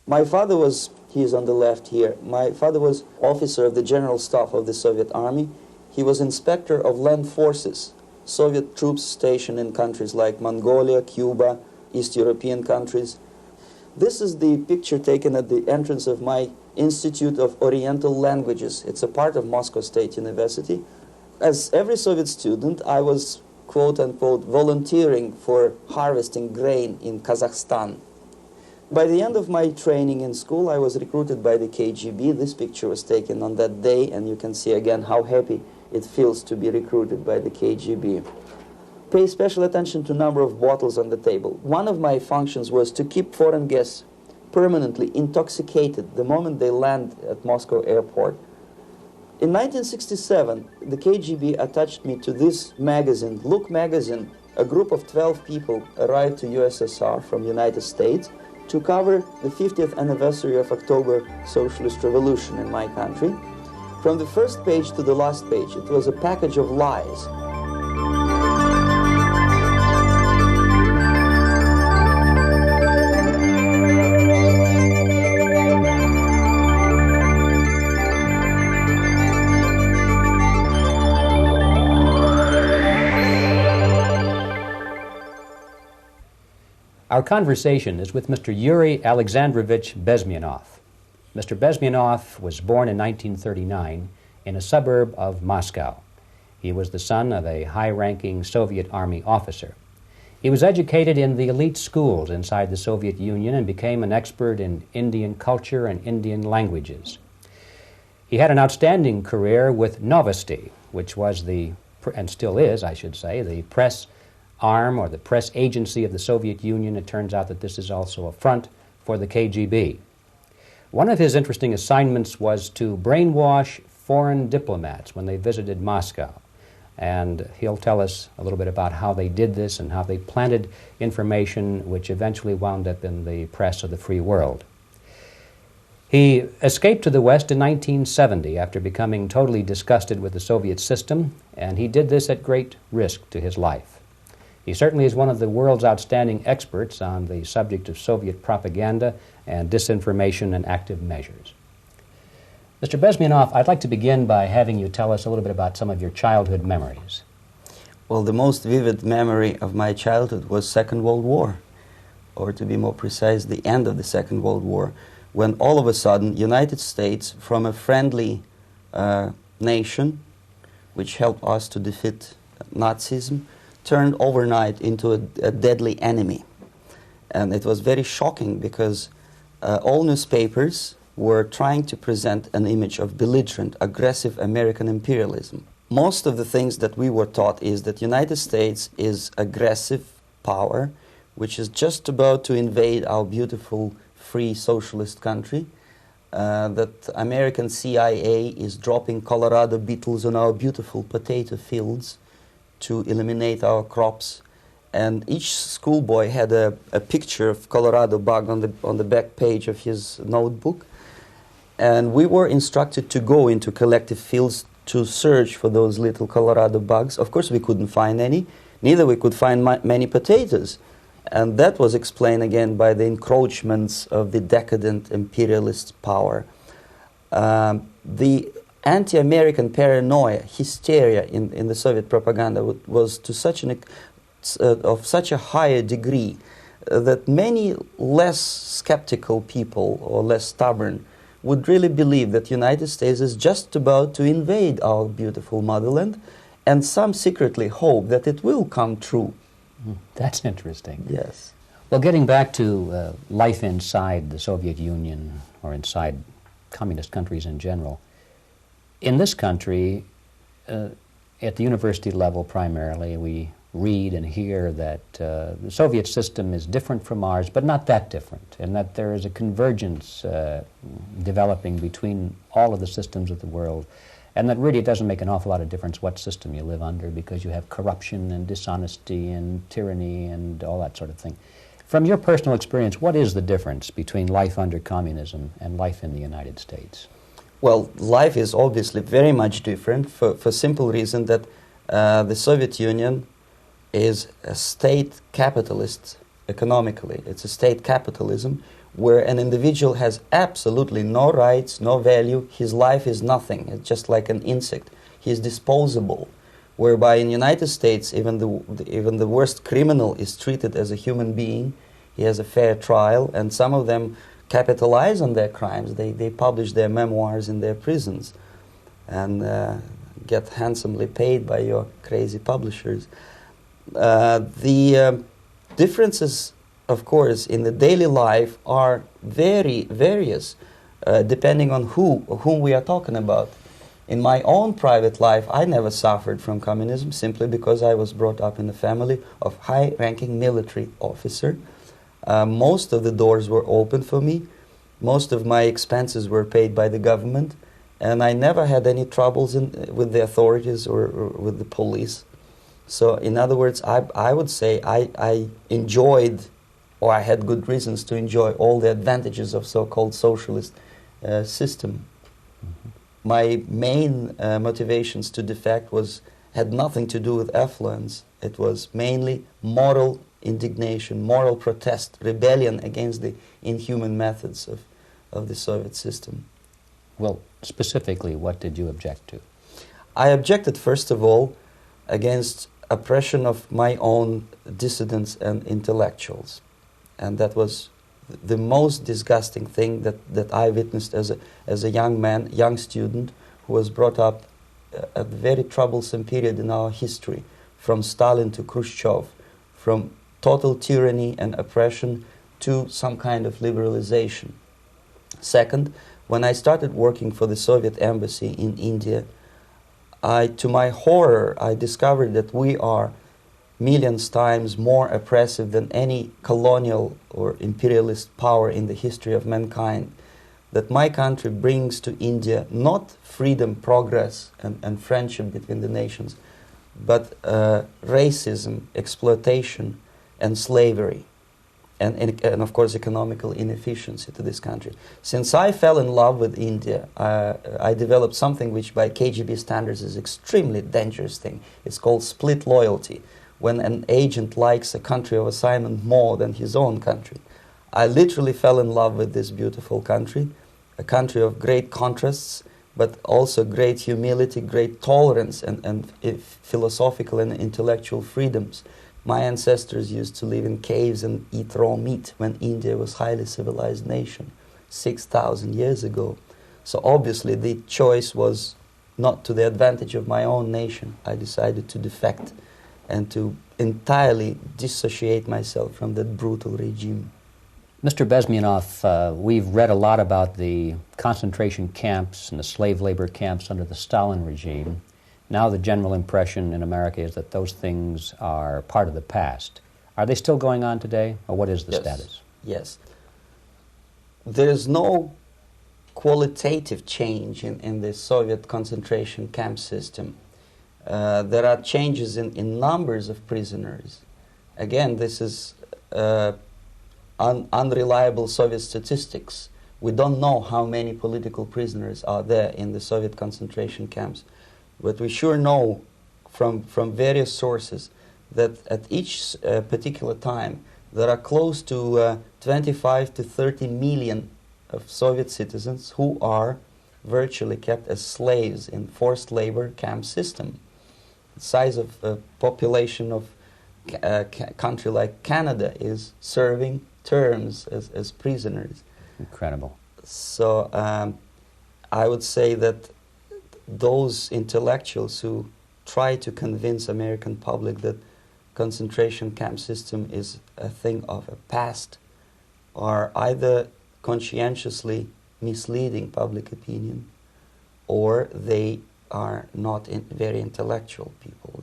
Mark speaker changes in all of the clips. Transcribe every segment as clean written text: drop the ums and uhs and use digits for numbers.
Speaker 1: My father was, he's on the left here, my father was officer of the General Staff of the Soviet Army. He was inspector of land forces, Soviet troops stationed in countries like Mongolia, Cuba, East European countries. This is the picture taken at the entrance of my Institute of Oriental Languages. It's a part of Moscow State University. As every Soviet student, I was, quote-unquote, volunteering for harvesting grain in Kazakhstan. By the end of my training in school, I was recruited by the KGB. This picture was taken on that day, and you can see again how happy it feels to be recruited by the KGB. Pay special attention to number of bottles on the table. One of my functions was to keep foreign guests permanently intoxicated the moment they land at Moscow airport. In 1967, the KGB attached me to this magazine, Look magazine. A group of 12 people arrived to USSR from United States to cover the 50th anniversary of October Socialist Revolution in my country. From the first page to the last page, it was a package of lies.
Speaker 2: Our conversation is with Mr. Yuri Alexandrovich Bezmenov. Mr. Bezmenov was born in 1939 in a suburb of Moscow. He was the son of a high-ranking Soviet Army officer. He was educated in the elite schools inside the Soviet Union and became an expert in Indian culture and Indian languages. He had an outstanding career with Novosti, which was the, and still is, I should say, the press arm or the press agency of the Soviet Union. It turns out that this is also a front for the KGB. One of his interesting assignments was to brainwash foreign diplomats when they visited Moscow. And he'll tell us a little bit about how they did this and how they planted information which eventually wound up in the press of the free world. He escaped to the West in 1970 after becoming totally disgusted with the Soviet system, and he did this at great risk to his life. He certainly is one of the world's outstanding experts on the subject of Soviet propaganda and disinformation and active measures. Mr. Bezmenov, I'd like to begin by having you tell us a little bit about some of your childhood memories.
Speaker 1: Well, the most vivid memory of my childhood was Second World War, or to be more precise, the end of the Second World War, when all of a sudden United States, from a friendly nation, which helped us to defeat Nazism, turned overnight into a deadly enemy. And it was very shocking because all newspapers were trying to present an image of belligerent, aggressive American imperialism. Most of the things that we were taught is that United States is aggressive power, which is just about to invade our beautiful, free socialist country, that American CIA is dropping Colorado beetles on our beautiful potato fields to eliminate our crops, and each schoolboy had a picture of Colorado bug on the back page of his notebook, and we were instructed to go into collective fields to search for those little Colorado bugs. Of course, we couldn't find any, neither we could find many potatoes, and that was explained again by the encroachments of the decadent imperialist power. The anti-American paranoia, hysteria in the Soviet propaganda was to such of such a higher degree that many less skeptical people or less stubborn would really believe that United States is just about to invade our beautiful motherland, and some secretly hope that it will come true.
Speaker 2: That's interesting.
Speaker 1: Yes.
Speaker 2: Well, getting back to life inside the Soviet Union or inside communist countries in general, in this country, at the university level primarily, we read and hear that the Soviet system is different from ours, but not that different, and that there is a convergence developing between all of the systems of the world, and that really it doesn't make an awful lot of difference what system you live under because you have corruption and dishonesty and tyranny and all that sort of thing. From your personal experience, what is the difference between life under communism and life in the United States?
Speaker 1: Well, life is obviously very much different for simple reason that the Soviet Union is a state capitalist economically. It's a state capitalism where an individual has absolutely no rights, no value, his life is nothing, it's just like an insect. He is disposable, whereby in the United States, even the worst criminal is treated as a human being. He has a fair trial, and some of them capitalize on their crimes. They publish their memoirs in their prisons and get handsomely paid by your crazy publishers. The differences, of course, in the daily life are very various, depending on whom we are talking about. In my own private life, I never suffered from communism simply because I was brought up in a family of high-ranking military officer. Most of the doors were open for me. Most of my expenses were paid by the government, and I never had any troubles with the authorities or with the police. So, in other words, I would say I enjoyed, or I had good reasons to enjoy, all the advantages of so-called socialist system. Mm-hmm. My main motivations to defect had nothing to do with affluence. It was mainly moral indignation, moral protest, rebellion against the inhuman methods of the Soviet system.
Speaker 2: Well, specifically, what did you object to?
Speaker 1: I objected, first of all, against oppression of my own dissidents and intellectuals. And that was the most disgusting thing that I witnessed as a young man, young student, who was brought up at a very troublesome period in our history, from Stalin to Khrushchev, from total tyranny and oppression to some kind of liberalization. Second, when I started working for the Soviet embassy in India, to my horror, I discovered that we are millions times more oppressive than any colonial or imperialist power in the history of mankind. That my country brings to India not freedom, progress, and friendship between the nations, but racism, exploitation, and slavery, and of course economical inefficiency to this country. Since I fell in love with India, I developed something which by KGB standards is extremely dangerous thing. It's called split loyalty, when an agent likes a country of assignment more than his own country. I literally fell in love with this beautiful country, a country of great contrasts, but also great humility, great tolerance, and philosophical and intellectual freedoms. My ancestors used to live in caves and eat raw meat when India was a highly civilized nation 6,000 years ago. So obviously the choice was not to the advantage of my own nation. I decided to defect and to entirely dissociate myself from that brutal regime.
Speaker 2: Mr. Bezmenov, we've read a lot about the concentration camps and the slave labor camps under the Stalin regime. Now the general impression in America is that those things are part of the past. Are they still going on today, or what is the status?
Speaker 1: Yes. There is no qualitative change in the Soviet concentration camp system. There are changes in numbers of prisoners. Again, this is unreliable Soviet statistics. We don't know how many political prisoners are there in the Soviet concentration camps. But we sure know from various sources that at each particular time there are close to 25 to 30 million of Soviet citizens who are virtually kept as slaves in forced labor camp system. The size of population of a country like Canada is serving terms as prisoners.
Speaker 2: Incredible.
Speaker 1: So I would say that those intellectuals who try to convince American public that concentration camp system is a thing of a past are either conscientiously misleading public opinion, or they are not very intellectual people.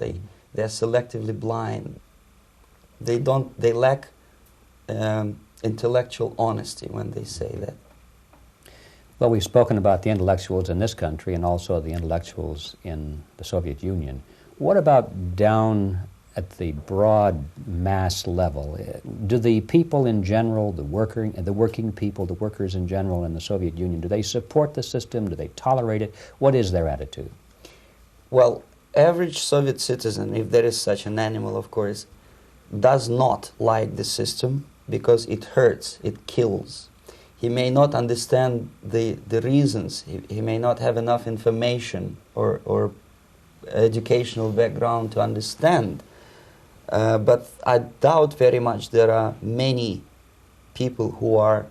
Speaker 1: They're selectively blind. They lack intellectual honesty when they say that.
Speaker 2: Well, we've spoken about the intellectuals in this country and also the intellectuals in the Soviet Union. What about down at the broad mass level? Do the people in general, the working people, the workers in general in the Soviet Union, do they support the system? Do they tolerate it? What is their attitude?
Speaker 1: Well, average Soviet citizen, if there is such an animal, of course, does not like the system because it hurts, it kills. He may not understand the reasons. He may not have enough information or educational background to understand. But I doubt very much there are many people who are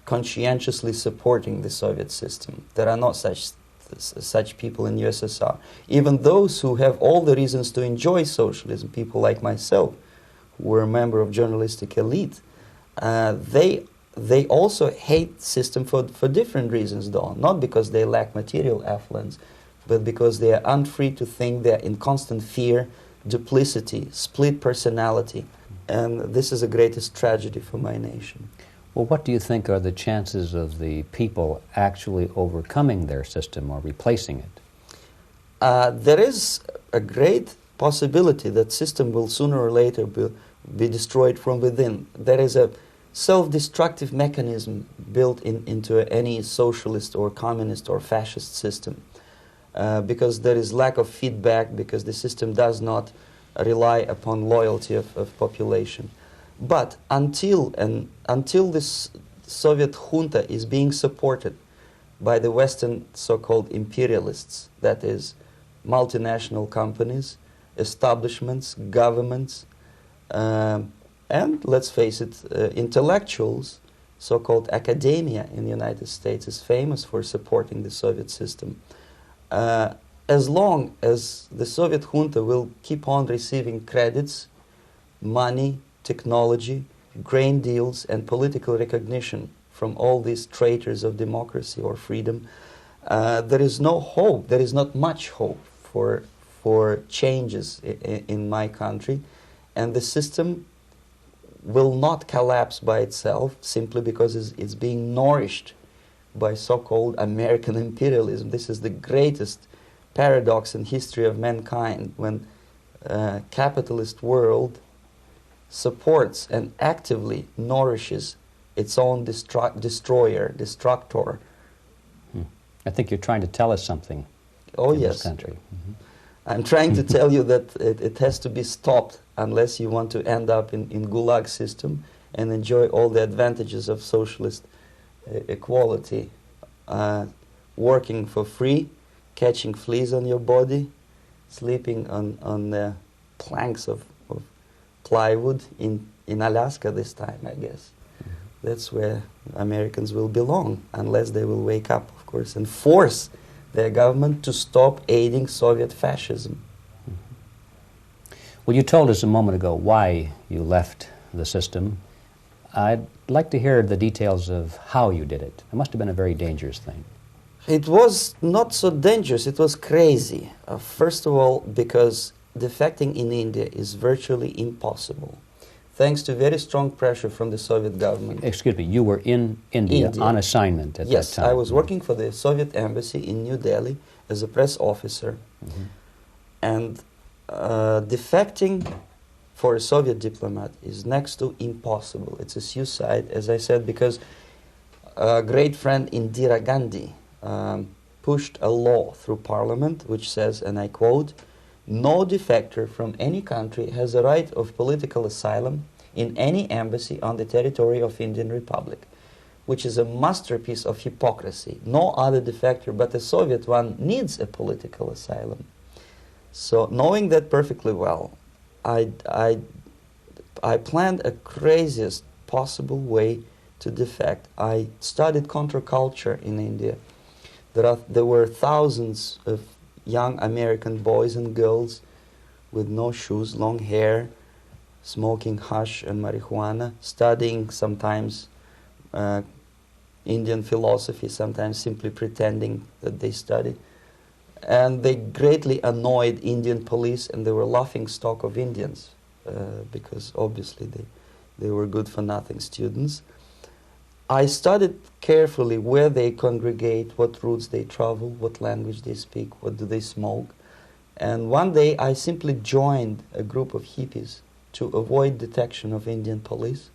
Speaker 1: conscientiously supporting the Soviet system. There are not such people in USSR. Even those who have all the reasons to enjoy socialism, people like myself, who were a member of journalistic elite, they also hate the system for different reasons, though. Not because they lack material affluence, but because they are unfree to think, they are in constant fear, duplicity, split personality. And this is the greatest tragedy for my nation.
Speaker 2: Well, what do you think are the chances of the people actually overcoming their system or replacing it?
Speaker 1: There is a great possibility that system will sooner or later be destroyed from within. There is a self-destructive mechanism built into any socialist or communist or fascist system, because there is lack of feedback, because the system does not rely upon loyalty of population. But until this Soviet junta is being supported by the Western so-called imperialists, that is, multinational companies, establishments, governments, and let's face it, intellectuals, so-called academia in the United States is famous for supporting the Soviet system. As long as the Soviet junta will keep on receiving credits, money, technology, grain deals, and political recognition from all these traitors of democracy or freedom, there is no hope, there is not much hope for changes in my country, and the system will not collapse by itself simply because it's being nourished by so-called American imperialism. This is the greatest paradox in history of mankind, when capitalist world supports and actively nourishes its own destructor.
Speaker 2: I think you're trying to tell us something in this country. Mm-hmm.
Speaker 1: I'm trying to tell you that it has to be stopped unless you want to end up in Gulag system and enjoy all the advantages of socialist equality, working for free, catching fleas on your body, sleeping on the planks of plywood in Alaska this time, I guess. That's where Americans will belong, unless they will wake up, of course, and force their government to stop aiding Soviet fascism.
Speaker 2: Well, you told us a moment ago why you left the system. I'd like to hear the details of how you did it. It must have been a very dangerous thing.
Speaker 1: It was not so dangerous, it was crazy. First of all, because defecting in India is virtually impossible, thanks to very strong pressure from the Soviet government.
Speaker 2: Excuse me, you were in India. On assignment at that time.
Speaker 1: Yes, I was working for the Soviet embassy in New Delhi as a press officer. Mm-hmm. And defecting for a Soviet diplomat is next to impossible. It's a suicide, as I said, because a great friend Indira Gandhi pushed a law through parliament which says, and I quote, "No defector from any country has a right of political asylum in any embassy on the territory of Indian Republic," which is a masterpiece of hypocrisy. No other defector but the Soviet one needs a political asylum. So, knowing that perfectly well, I planned a craziest possible way to defect. I studied counterculture in India. There were thousands of young American boys and girls with no shoes, long hair, smoking hash and marijuana, studying sometimes Indian philosophy, sometimes simply pretending that they study. And they greatly annoyed Indian police, and they were laughing stock of Indians because obviously they were good-for-nothing students. I studied carefully where they congregate, what routes they travel, what language they speak, what do they smoke. And one day I simply joined a group of hippies to avoid detection of Indian police.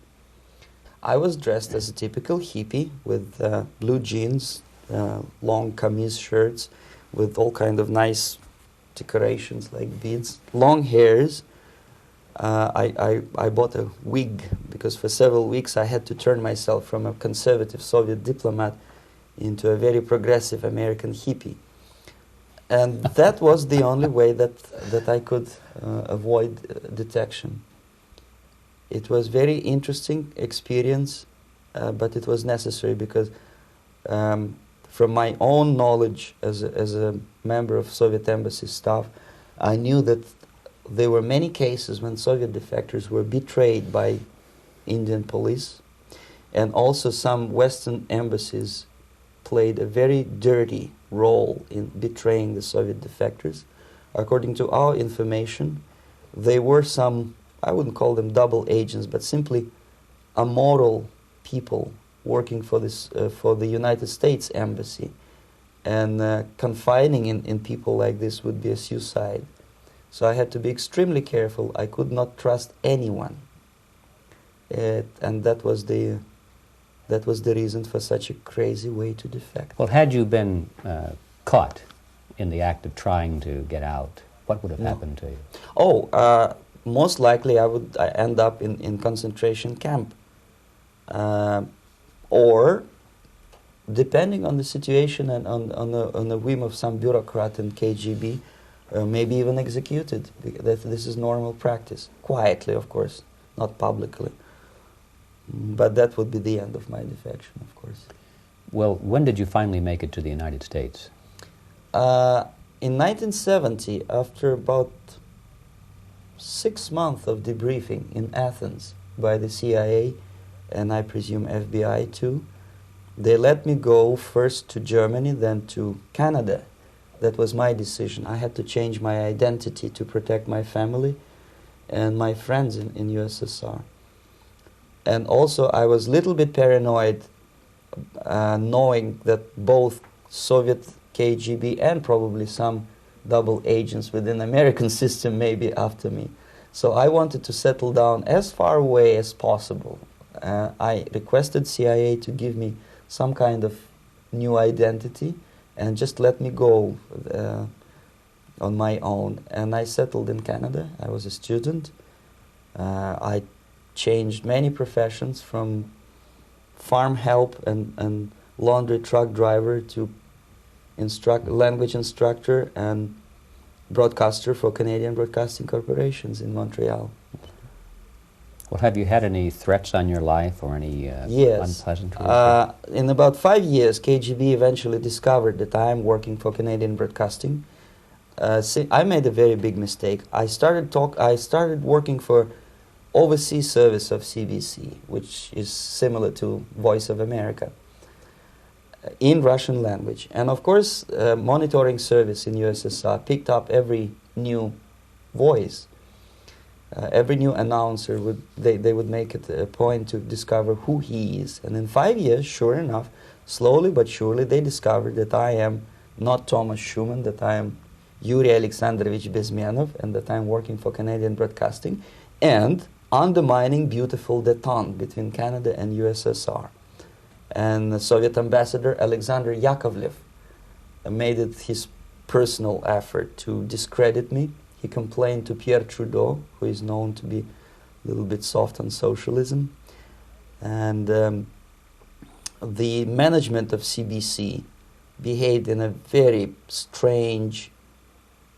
Speaker 1: I was dressed as a typical hippie with blue jeans, long kameez shirts, with all kind of nice decorations like beads, long hairs. I bought a wig because for several weeks I had to turn myself from a conservative Soviet diplomat into a very progressive American hippie. And that was the only way that I could avoid detection. It was very interesting experience, but it was necessary because from my own knowledge as a member of Soviet embassy staff, I knew that there were many cases when Soviet defectors were betrayed by Indian police, and also some Western embassies played a very dirty role in betraying the Soviet defectors. According to our information, they were some, I wouldn't call them double agents, but simply amoral people working for the United States Embassy, and confiding in people like this would be a suicide. So I had to be extremely careful. I could not trust anyone, and that was the reason for such a crazy way to defect.
Speaker 2: Well, had you been caught in the act of trying to get out, what would have happened to you?
Speaker 1: Oh, most likely I would end up in concentration camp, or depending on the situation and on the whim of some bureaucrat in KGB, maybe even executed. This is normal practice, quietly, of course, not publicly. But that would be the end of my defection, of course.
Speaker 2: Well, when did you finally make it to the United States?
Speaker 1: In 1970, after about 6 months of debriefing in Athens by the CIA, and I presume FBI too, they let me go first to Germany, then to Canada. That was my decision. I had to change my identity to protect my family and my friends in USSR. And also I was a little bit paranoid, knowing that both Soviet KGB and probably some double agents within the American system may be after me. So I wanted to settle down as far away as possible. I requested CIA to give me some kind of new identity and just let me go on my own. And I settled in Canada. I was a student. I changed many professions, from farm help and laundry truck driver to language instructor and broadcaster for Canadian Broadcasting Corporations in Montreal.
Speaker 2: Well, have you had any threats on your life or any
Speaker 1: yes.
Speaker 2: unpleasant
Speaker 1: In about 5 years, KGB eventually discovered that I am working for Canadian Broadcasting. I made a very big mistake. I started working for overseas service of CBC, which is similar to Voice of America, in Russian language. And of course, monitoring service in USSR picked up every new voice. Every new announcer they would make it a point to discover who he is. And in 5 years, sure enough, slowly but surely, they discovered that I am not Thomas Schumann, that I am Yuri Alexandrovich Bezmenov, and that I am working for Canadian Broadcasting, and undermining beautiful détente between Canada and USSR. And the Soviet ambassador Alexander Yakovlev made it his personal effort to discredit me. He complained to Pierre Trudeau, who is known to be a little bit soft on socialism. And the management of CBC behaved in a very strange,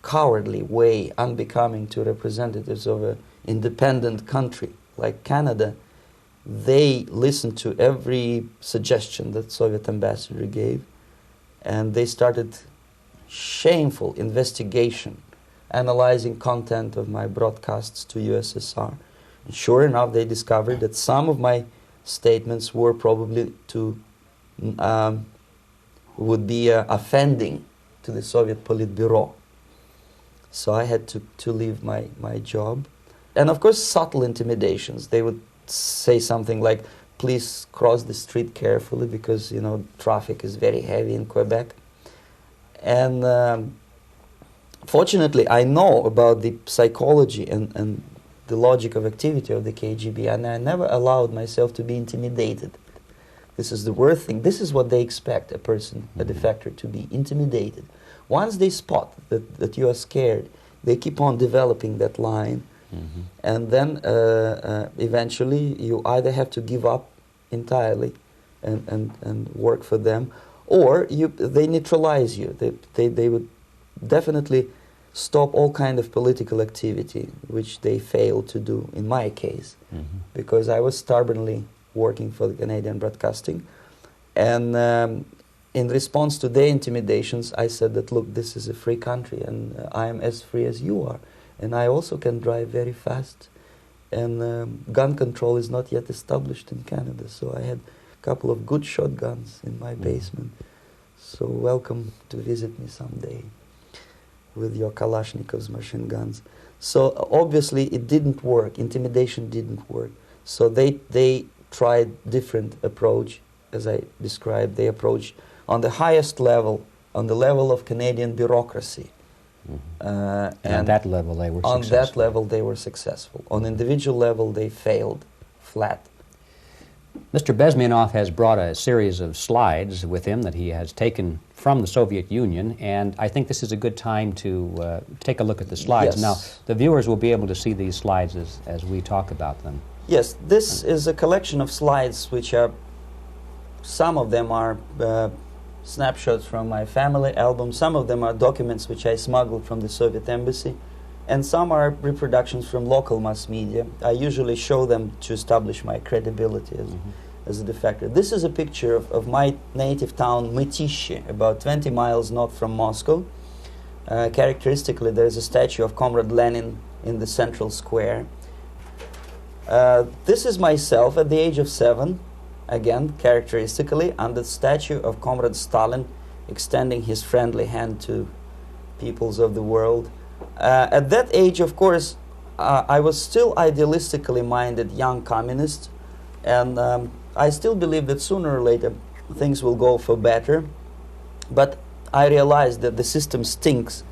Speaker 1: cowardly way, unbecoming to representatives of an independent country like Canada. They listened to every suggestion that Soviet ambassador gave, and they started shameful investigation, analyzing content of my broadcasts to USSR. And sure enough, they discovered that some of my statements were probably would be offending to the Soviet Politburo. So I had to leave my job. And of course, subtle intimidations. They would say something like, please cross the street carefully because, you know, traffic is very heavy in Quebec. And fortunately, I know about the psychology and the logic of activity of the KGB, and I never allowed myself to be intimidated. This is the worst thing. This is what they expect a person, a defector, to be intimidated. Once they spot that you are scared, they keep on developing that line. And then eventually you either have to give up entirely and work for them, or they neutralize you. They would definitely stop all kind of political activity, which they failed to do in my case, because I was stubbornly working for the Canadian Broadcasting. And in response to their intimidations, I said that, look, this is a free country, and I am as free as you are. And I also can drive very fast. And gun control is not yet established in Canada, so I had a couple of good shotguns in my basement. So welcome to visit me someday with your Kalashnikovs machine guns. So obviously it didn't work. Intimidation didn't work. So they tried different approach, as I described. They approached on the highest level, on the level of Canadian bureaucracy.
Speaker 2: And on that level they were successful.
Speaker 1: On that level they were successful. On individual level they failed flat.
Speaker 2: Mr. Bezmenov has brought a series of slides with him that he has taken from the Soviet Union, and I think this is a good time to take a look at the slides.
Speaker 1: Yes.
Speaker 2: Now, the viewers will be able to see these slides as we talk about them.
Speaker 1: Yes, this is a collection of slides which are, some of them are snapshots from my family album, some of them are documents which I smuggled from the Soviet embassy, and some are reproductions from local mass media. I usually show them to establish my credibility as a defector. This is a picture of my native town, Mytishi, about 20 miles north from Moscow. Characteristically, there is a statue of Comrade Lenin in the central square. This is myself at the age of 7, again, characteristically, under the statue of Comrade Stalin, extending his friendly hand to peoples of the world. At that age, of course, I was still idealistically minded young communist, and I still believe that sooner or later things will go for better. But I realized that the system stinks,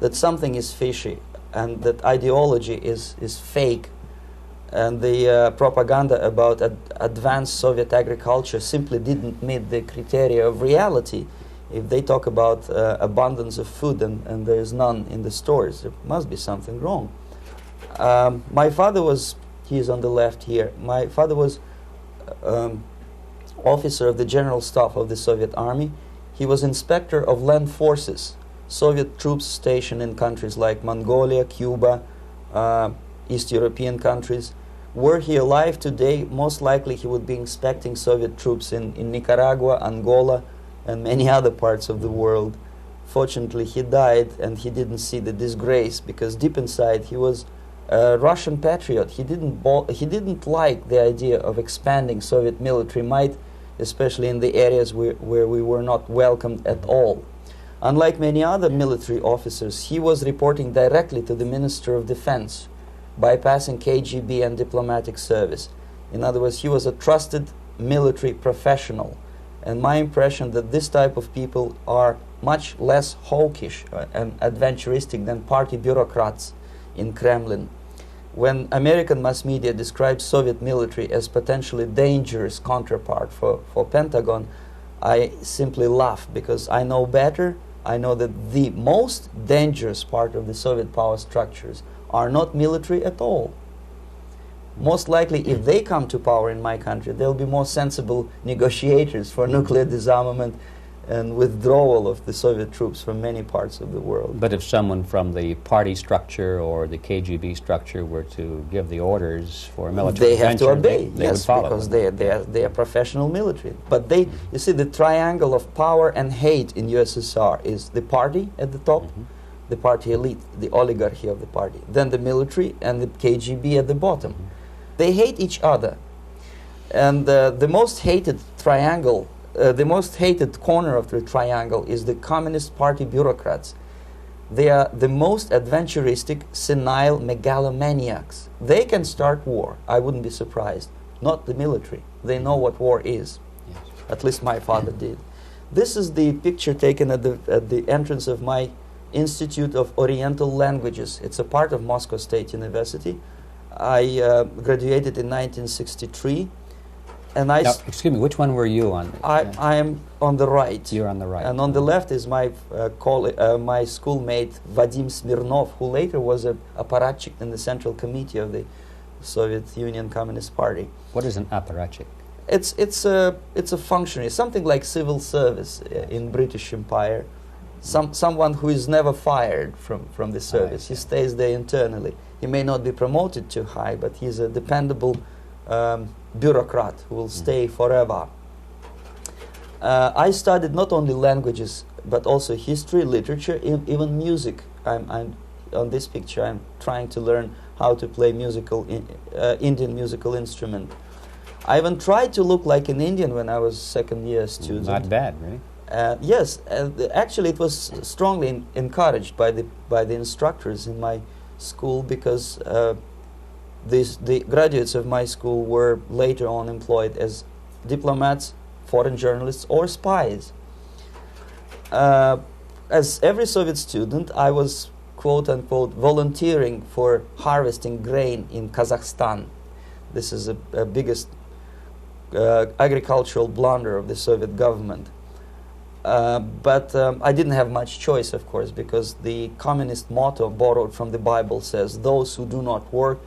Speaker 1: that something is fishy, and that ideology is fake, and the propaganda about advanced Soviet agriculture simply didn't meet the criteria of reality. If they talk about abundance of food and there is none in the stores, there must be something wrong. My father was, he is on the left here, my father was officer of the General Staff of the Soviet Army. He was inspector of land forces, Soviet troops stationed in countries like Mongolia, Cuba, East European countries. Were he alive today, most likely he would be inspecting Soviet troops in Nicaragua, Angola, and many other parts of the world. Fortunately, he died and he didn't see the disgrace, because deep inside he was a Russian patriot. He didn't like the idea of expanding Soviet military might, especially in the areas where we were not welcomed at all. Unlike many other military officers, he was reporting directly to the Minister of Defense, bypassing KGB and diplomatic service. In other words, he was a trusted military professional. And my impression that this type of people are much less hawkish and adventuristic than party bureaucrats in Kremlin. When American mass media describes Soviet military as potentially dangerous counterpart for Pentagon, I simply laugh, because I know better. I know that the most dangerous part of the Soviet power structures are not military at all. Most likely, if they come to power in my country, they'll be more sensible negotiators for nuclear disarmament and withdrawal of the Soviet troops from many parts of the world.
Speaker 2: But if someone from the party structure or the KGB structure were to give the orders for a military
Speaker 1: they have to obey,
Speaker 2: they
Speaker 1: yes,
Speaker 2: would follow.
Speaker 1: Because they are professional military. But you see, the triangle of power and hate in USSR is the party at the top, the party elite, the oligarchy of the party, then the military and the KGB at the bottom. They hate each other. And the most hated triangle, the most hated corner of the triangle is the Communist Party bureaucrats. They are the most adventuristic, senile megalomaniacs. They can start war. I wouldn't be surprised. Not the military. They know what war is.
Speaker 2: Yes.
Speaker 1: At least my father did. This is the picture taken at the entrance of my Institute of Oriental Languages. It's a part of Moscow State University. I graduated in 1963. And I
Speaker 2: Now, excuse me, which one were you on?
Speaker 1: I am on the right.
Speaker 2: You're on the right.
Speaker 1: And on the left is my my schoolmate Vadim Smirnov, who later was a apparatchik in the Central Committee of the Soviet Union Communist Party.
Speaker 2: What is an apparatchik?
Speaker 1: It's a functionary, something like civil service in British Empire. Someone who is never fired from the service. He stays there internally. He may not be promoted too high, but he's a dependable bureaucrat who will stay forever. I studied not only languages but also history, literature, even music. I'm on this picture. I'm trying to learn how to play Indian musical instrument. I even tried to look like an Indian when I was second-year student.
Speaker 2: Not bad, really.
Speaker 1: Yes, actually, it was strongly encouraged by the instructors in my school, because the graduates of my school were later on employed as diplomats, foreign journalists, or spies. As every Soviet student, I was quote-unquote volunteering for harvesting grain in Kazakhstan. This is a biggest agricultural blunder of the Soviet government. But I didn't have much choice, of course, because the communist motto borrowed from the Bible says, "Those who do not work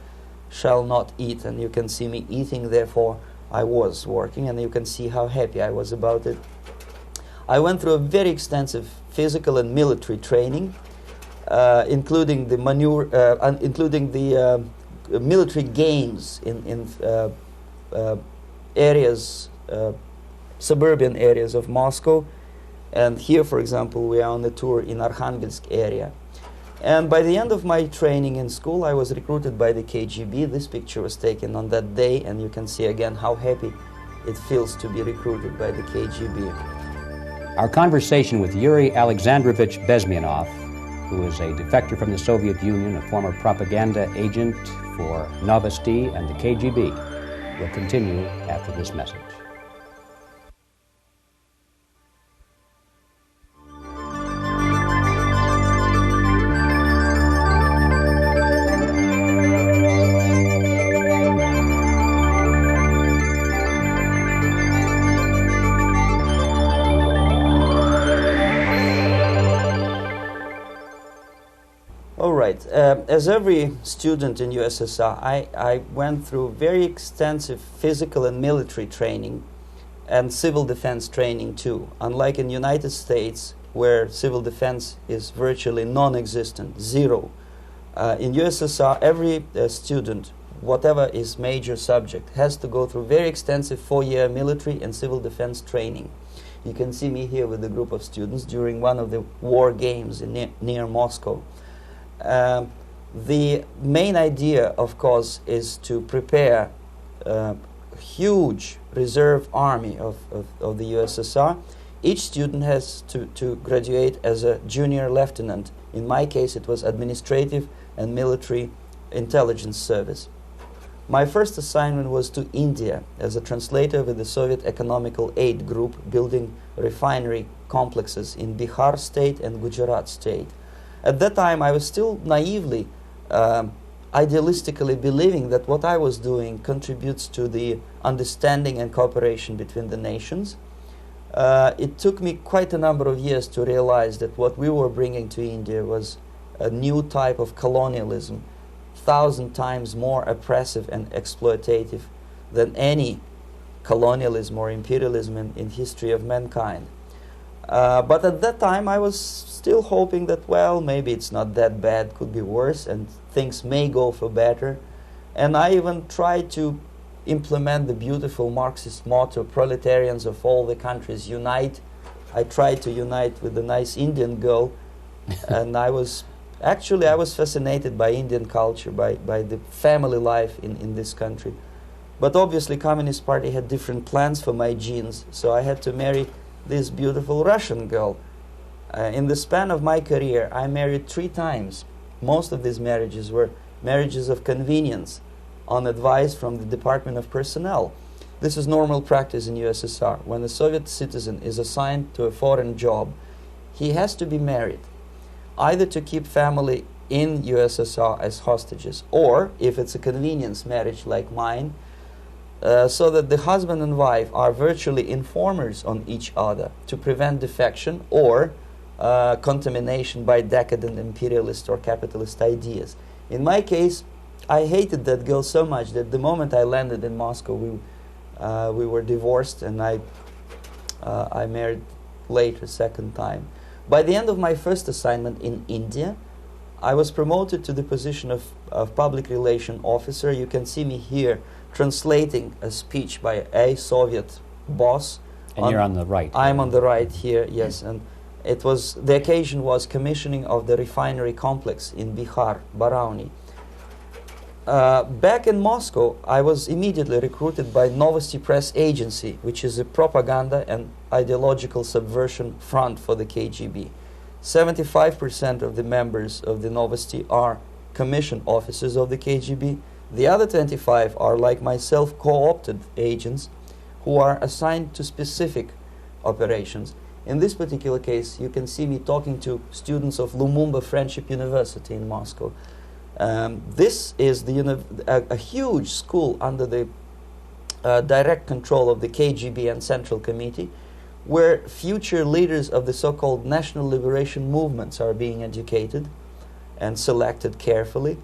Speaker 1: shall not eat." And you can see me eating, therefore I was working, and you can see how happy I was about it. I went through a very extensive physical and military training, including the military games in areas, suburban areas of Moscow. And here, for example, we are on a tour in Arkhangelsk area. And by the end of my training in school, I was recruited by the KGB. This picture was taken on that day, and you can see again how happy it feels to be recruited by the KGB.
Speaker 2: Our conversation with Yuri Alexandrovich Bezmenov, who is a defector from the Soviet Union, a former propaganda agent for Novosti and the KGB, will continue after this message.
Speaker 1: As every student in USSR, I went through very extensive physical and military training and civil defense training too. Unlike in the United States, where civil defense is virtually non-existent, zero. In USSR, every student, whatever his major subject, has to go through very extensive 4-year military and civil defense training. You can see me here with a group of students during one of the war games near Moscow. The main idea, of course, is to prepare a huge reserve army of the USSR. Each student has to graduate as a junior lieutenant. In my case, it was administrative and military intelligence service. My first assignment was to India as a translator with the Soviet Economical Aid Group, building refinery complexes in Bihar state and Gujarat state. At that time, I was still naively, idealistically believing that what I was doing contributes to the understanding and cooperation between the nations. It took me quite a number of years to realize that what we were bringing to India was a new type of colonialism, 1,000 times more oppressive and exploitative than any colonialism or imperialism in history of mankind. But at that time, I was still hoping that, well, maybe it's not that bad, could be worse, and things may go for better. And I even tried to implement the beautiful Marxist motto, proletarians of all the countries unite. I tried to unite with a nice Indian girl, and I was fascinated by Indian culture, by the family life in this country. But obviously, Communist Party had different plans for my genes, so I had to marry this beautiful Russian girl. In the span of my career, I married 3 times. Most of these marriages were marriages of convenience, on advice from the Department of Personnel. This is normal practice in USSR. When a Soviet citizen is assigned to a foreign job, he has to be married, either to keep family in USSR as hostages, or, if it's a convenience marriage like mine, so that the husband and wife are virtually informers on each other to prevent defection or contamination by decadent imperialist or capitalist ideas. In my case, I hated that girl so much that the moment I landed in Moscow, we were divorced, and I married later, second time. By the end of my first assignment in India, I was promoted to the position of public relation officer. You can see me here translating a speech by a Soviet boss.
Speaker 2: And you're on the right.
Speaker 1: I'm on the right here, yes. And the occasion was commissioning of the refinery complex in Bihar, Barauni. Back in Moscow, I was immediately recruited by Novosti Press Agency, which is a propaganda and ideological subversion front for the KGB. 75% of the members of the Novosti are commissioned officers of the KGB. The other 25 are, like myself, co-opted agents who are assigned to specific operations. In this particular case, you can see me talking to students of Lumumba Friendship University in Moscow. This is a huge school under the direct control of the KGB and Central Committee, where future leaders of the so-called national liberation movements are being educated and selected carefully.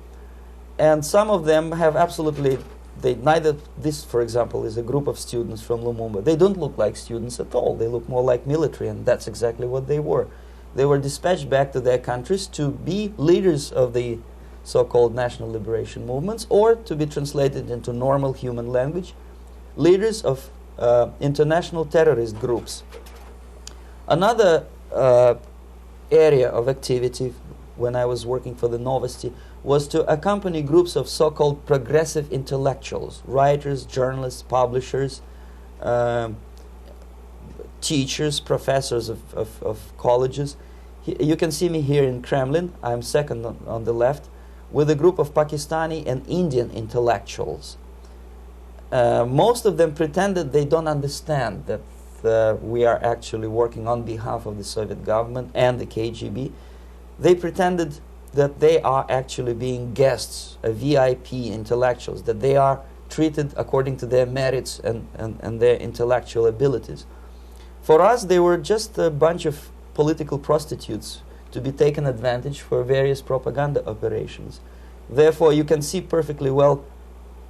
Speaker 1: And some of them have absolutely, this, for example, is a group of students from Lumumba. They don't look like students at all. They look more like military, and that's exactly what they were. They were dispatched back to their countries to be leaders of the so-called national liberation movements, or to be translated into normal human language, leaders of international terrorist groups. Another area of activity when I was working for the Novosti was to accompany groups of so-called progressive intellectuals, writers, journalists, publishers, teachers, professors of colleges. You can see me here in Kremlin. I'm second on the left, with a group of Pakistani and Indian intellectuals. Most of them pretended they don't understand that we are actually working on behalf of the Soviet government and the KGB. They pretended that they are actually being guests, VIP intellectuals, that they are treated according to their merits and their intellectual abilities. For us, they were just a bunch of political prostitutes to be taken advantage for various propaganda operations. Therefore, you can see perfectly well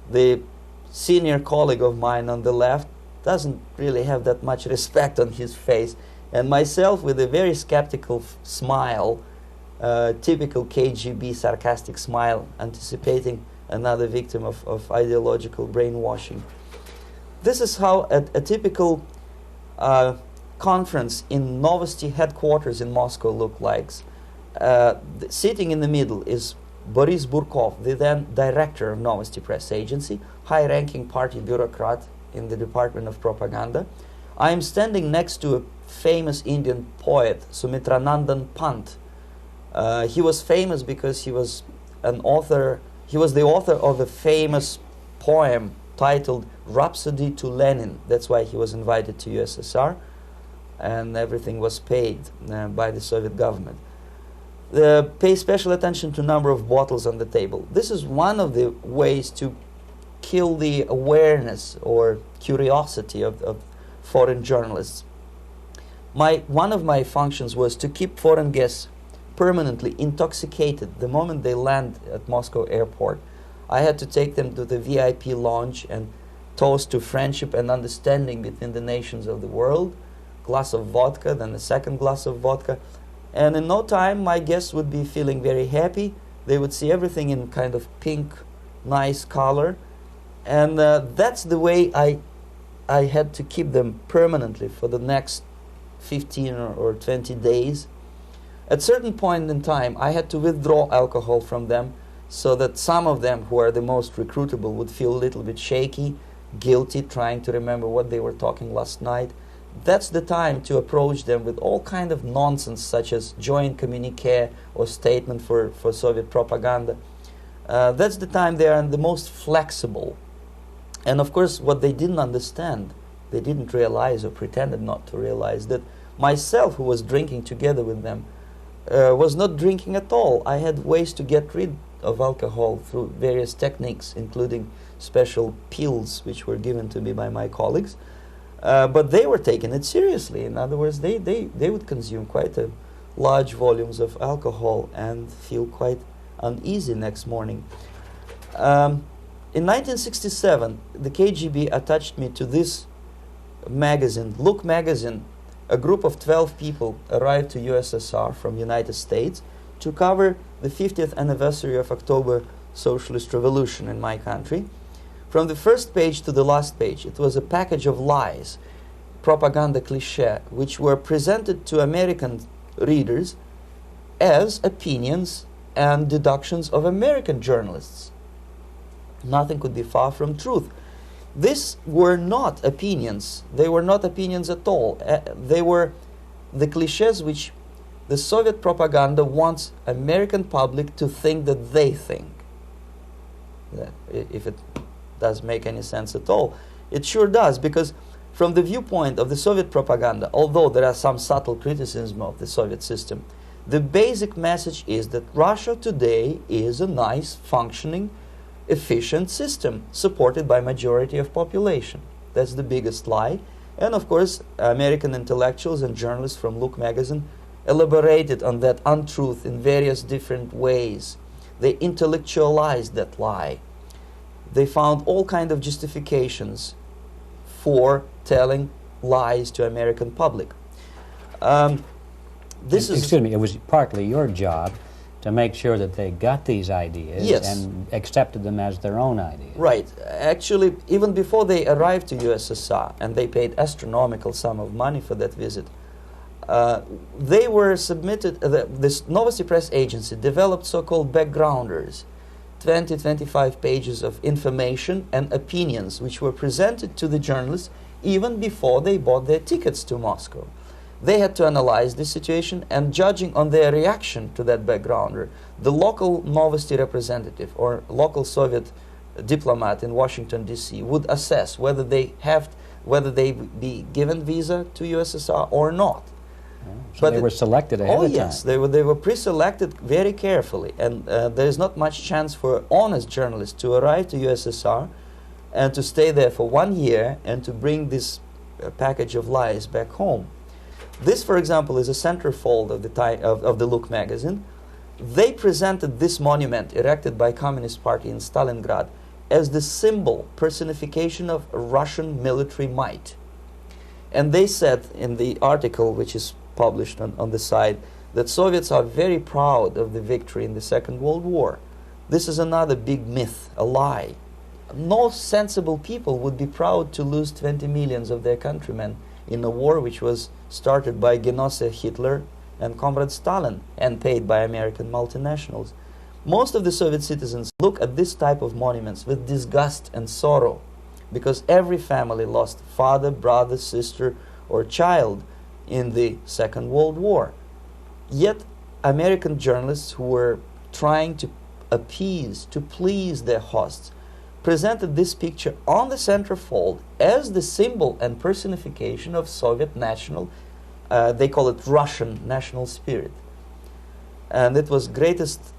Speaker 1: the senior colleague of mine on the left doesn't really have that much respect on his face, and myself with a very skeptical smile, typical KGB sarcastic smile, anticipating another victim of ideological brainwashing. This is how a typical conference in Novosti headquarters in Moscow looked like. Sitting in the middle is Boris Burkov, the then director of Novosti Press Agency, high-ranking party bureaucrat in the Department of Propaganda. I am standing next to a famous Indian poet, Sumitranandan Pant. He was famous because he was an author. He was the author of a famous poem titled Rhapsody to Lenin. That's why he was invited to USSR, and everything was paid by the Soviet government. Pay special attention to number of bottles on the table. This is one of the ways to kill the awareness or curiosity of foreign journalists. One of my functions was to keep foreign guests permanently intoxicated the moment they land at Moscow airport. I had to take them to the VIP lounge and toast to friendship and understanding between the nations of the world. Glass of vodka, then a second glass of vodka. And in no time, my guests would be feeling very happy. They would see everything in kind of pink, nice color. And that's the way I had to keep them permanently for the next 15 or 20 days. At certain point in time, I had to withdraw alcohol from them so that some of them, who are the most recruitable, would feel a little bit shaky, guilty, trying to remember what they were talking last night. That's the time to approach them with all kind of nonsense, such as joint communique or statement for Soviet propaganda. That's the time they are the most flexible. And of course, what they didn't understand, they didn't realize or pretended not to realize, that myself, who was drinking together with them, was not drinking at all. I had ways to get rid of alcohol through various techniques, including special pills which were given to me by my colleagues. But they were taking it seriously. In other words, they would consume quite large volumes of alcohol and feel quite uneasy next morning. In 1967, the KGB attached me to this magazine, Look magazine. A group of 12 people arrived to USSR from United States to cover the 50th anniversary of October Socialist Revolution in my country. From the first page to the last page, it was a package of lies, propaganda cliché, which were presented to American readers as opinions and deductions of American journalists. Nothing could be far from truth. These were not opinions. They were not opinions at all. They were the clichés which the Soviet propaganda wants American public to think that they think. If it does make any sense at all. It sure does, because from the viewpoint of the Soviet propaganda, although there are some subtle criticisms of the Soviet system, the basic message is that Russia today is a nice, functioning, efficient system supported by majority of population. That's the biggest lie. And of course, American intellectuals and journalists from Look magazine elaborated on that untruth in various different ways. They intellectualized that lie. They found all kinds of justifications for telling lies to American public.
Speaker 2: Excuse me, it was partly your job to make sure that they got these ideas,
Speaker 1: yes,
Speaker 2: and accepted them as their own ideas.
Speaker 1: Right. Actually, even before they arrived to USSR, and they paid astronomical sum of money for that visit, they were submitted, this Novosti Press Agency developed so-called backgrounders, 20-25 pages of information and opinions which were presented to the journalists even before they bought their tickets to Moscow. They had to analyze the situation, and judging on their reaction to that backgrounder, the local Novosti representative or local Soviet diplomat in Washington, D.C. would assess whether they be given visa to USSR or not.
Speaker 2: So they were selected ahead of time.
Speaker 1: Oh yes, they were pre-selected very carefully, and there is not much chance for honest journalists to arrive to USSR and to stay there for 1 year and to bring this package of lies back home. This, for example, is a centerfold of the Look magazine. They presented this monument erected by Communist Party in Stalingrad as the symbol, personification of Russian military might. And they said in the article, which is published on the site, that Soviets are very proud of the victory in the Second World War. This is another big myth, a lie. No sensible people would be proud to lose 20 millions of their countrymen in a war which was started by Genoese Hitler and Comrade Stalin and paid by American multinationals. Most of the Soviet citizens look at this type of monuments with disgust and sorrow, because every family lost father, brother, sister, or child in the Second World War. Yet American journalists who were trying to appease, to please their hosts, presented this picture on the centerfold as the symbol and personification of Soviet national, they call it Russian national spirit. And it was greatest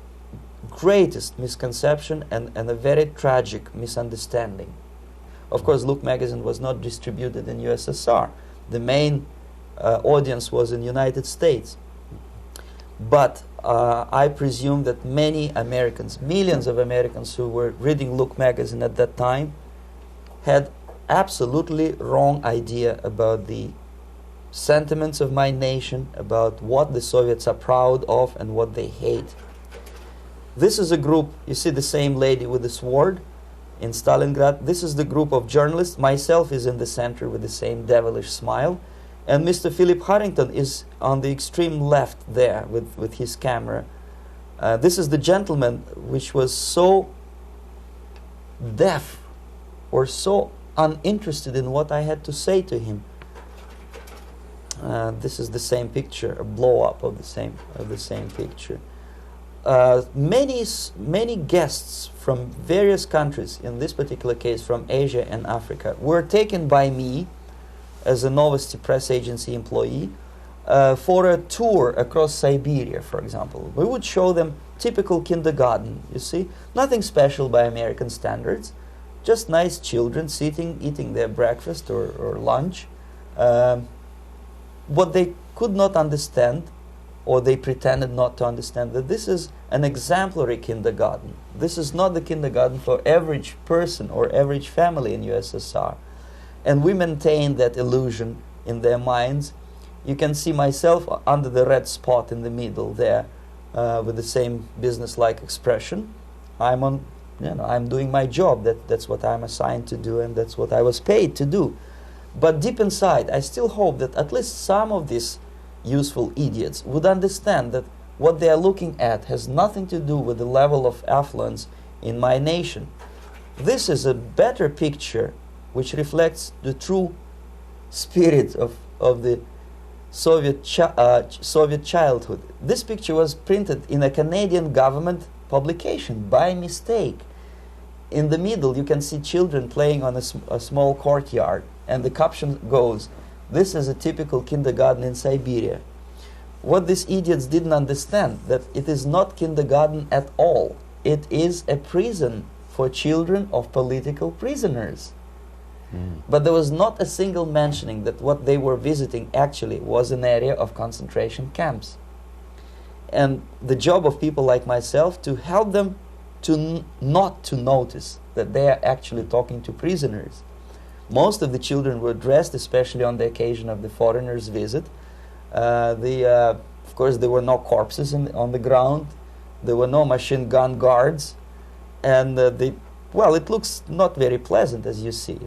Speaker 1: misconception and a very tragic misunderstanding. Of course, Look magazine was not distributed in USSR. The main audience was in United States. But I presume that many Americans, millions of Americans who were reading Look magazine at that time, had absolutely wrong idea about the sentiments of my nation, about what the Soviets are proud of and what they hate. This is a group, you see the same lady with the sword in Stalingrad. This is the group of journalists. Myself is in the center with the same devilish smile. And Mr. Philip Harrington is on the extreme left there with his camera. This is the gentleman which was so deaf or so uninterested in what I had to say to him. This is the same picture, a blow-up of the same picture. Many guests from various countries, in this particular case from Asia and Africa, were taken by me as a Novosti Press Agency employee for a tour across Siberia, for example. We would show them typical kindergarten, you see, nothing special by American standards, just nice children sitting, eating their breakfast or lunch. What they could not understand, or they pretended not to understand, that this is an exemplary kindergarten. This is not the kindergarten for average person or average family in USSR. And we maintain that illusion in their minds. You can see myself under the red spot in the middle there, with the same business-like expression. I'm doing my job. That's what I'm assigned to do, and that's what I was paid to do. But deep inside, I still hope that at least some of these useful idiots would understand that what they are looking at has nothing to do with the level of affluence in my nation. This is a better picture which reflects the true spirit of the Soviet childhood. This picture was printed in a Canadian government publication by mistake. In the middle, you can see children playing on a small courtyard, and the caption goes, "This is a typical kindergarten in Siberia." What these idiots didn't understand, that it is not kindergarten at all. It is a prison for children of political prisoners. But there was not a single mentioning that what they were visiting actually was an area of concentration camps. And the job of people like myself to help them to not to notice that they are actually talking to prisoners. Most of the children were dressed, especially on the occasion of the foreigners' visit. Of course, there were no corpses on the ground. There were no machine gun guards. And well, it looks not very pleasant, as you see.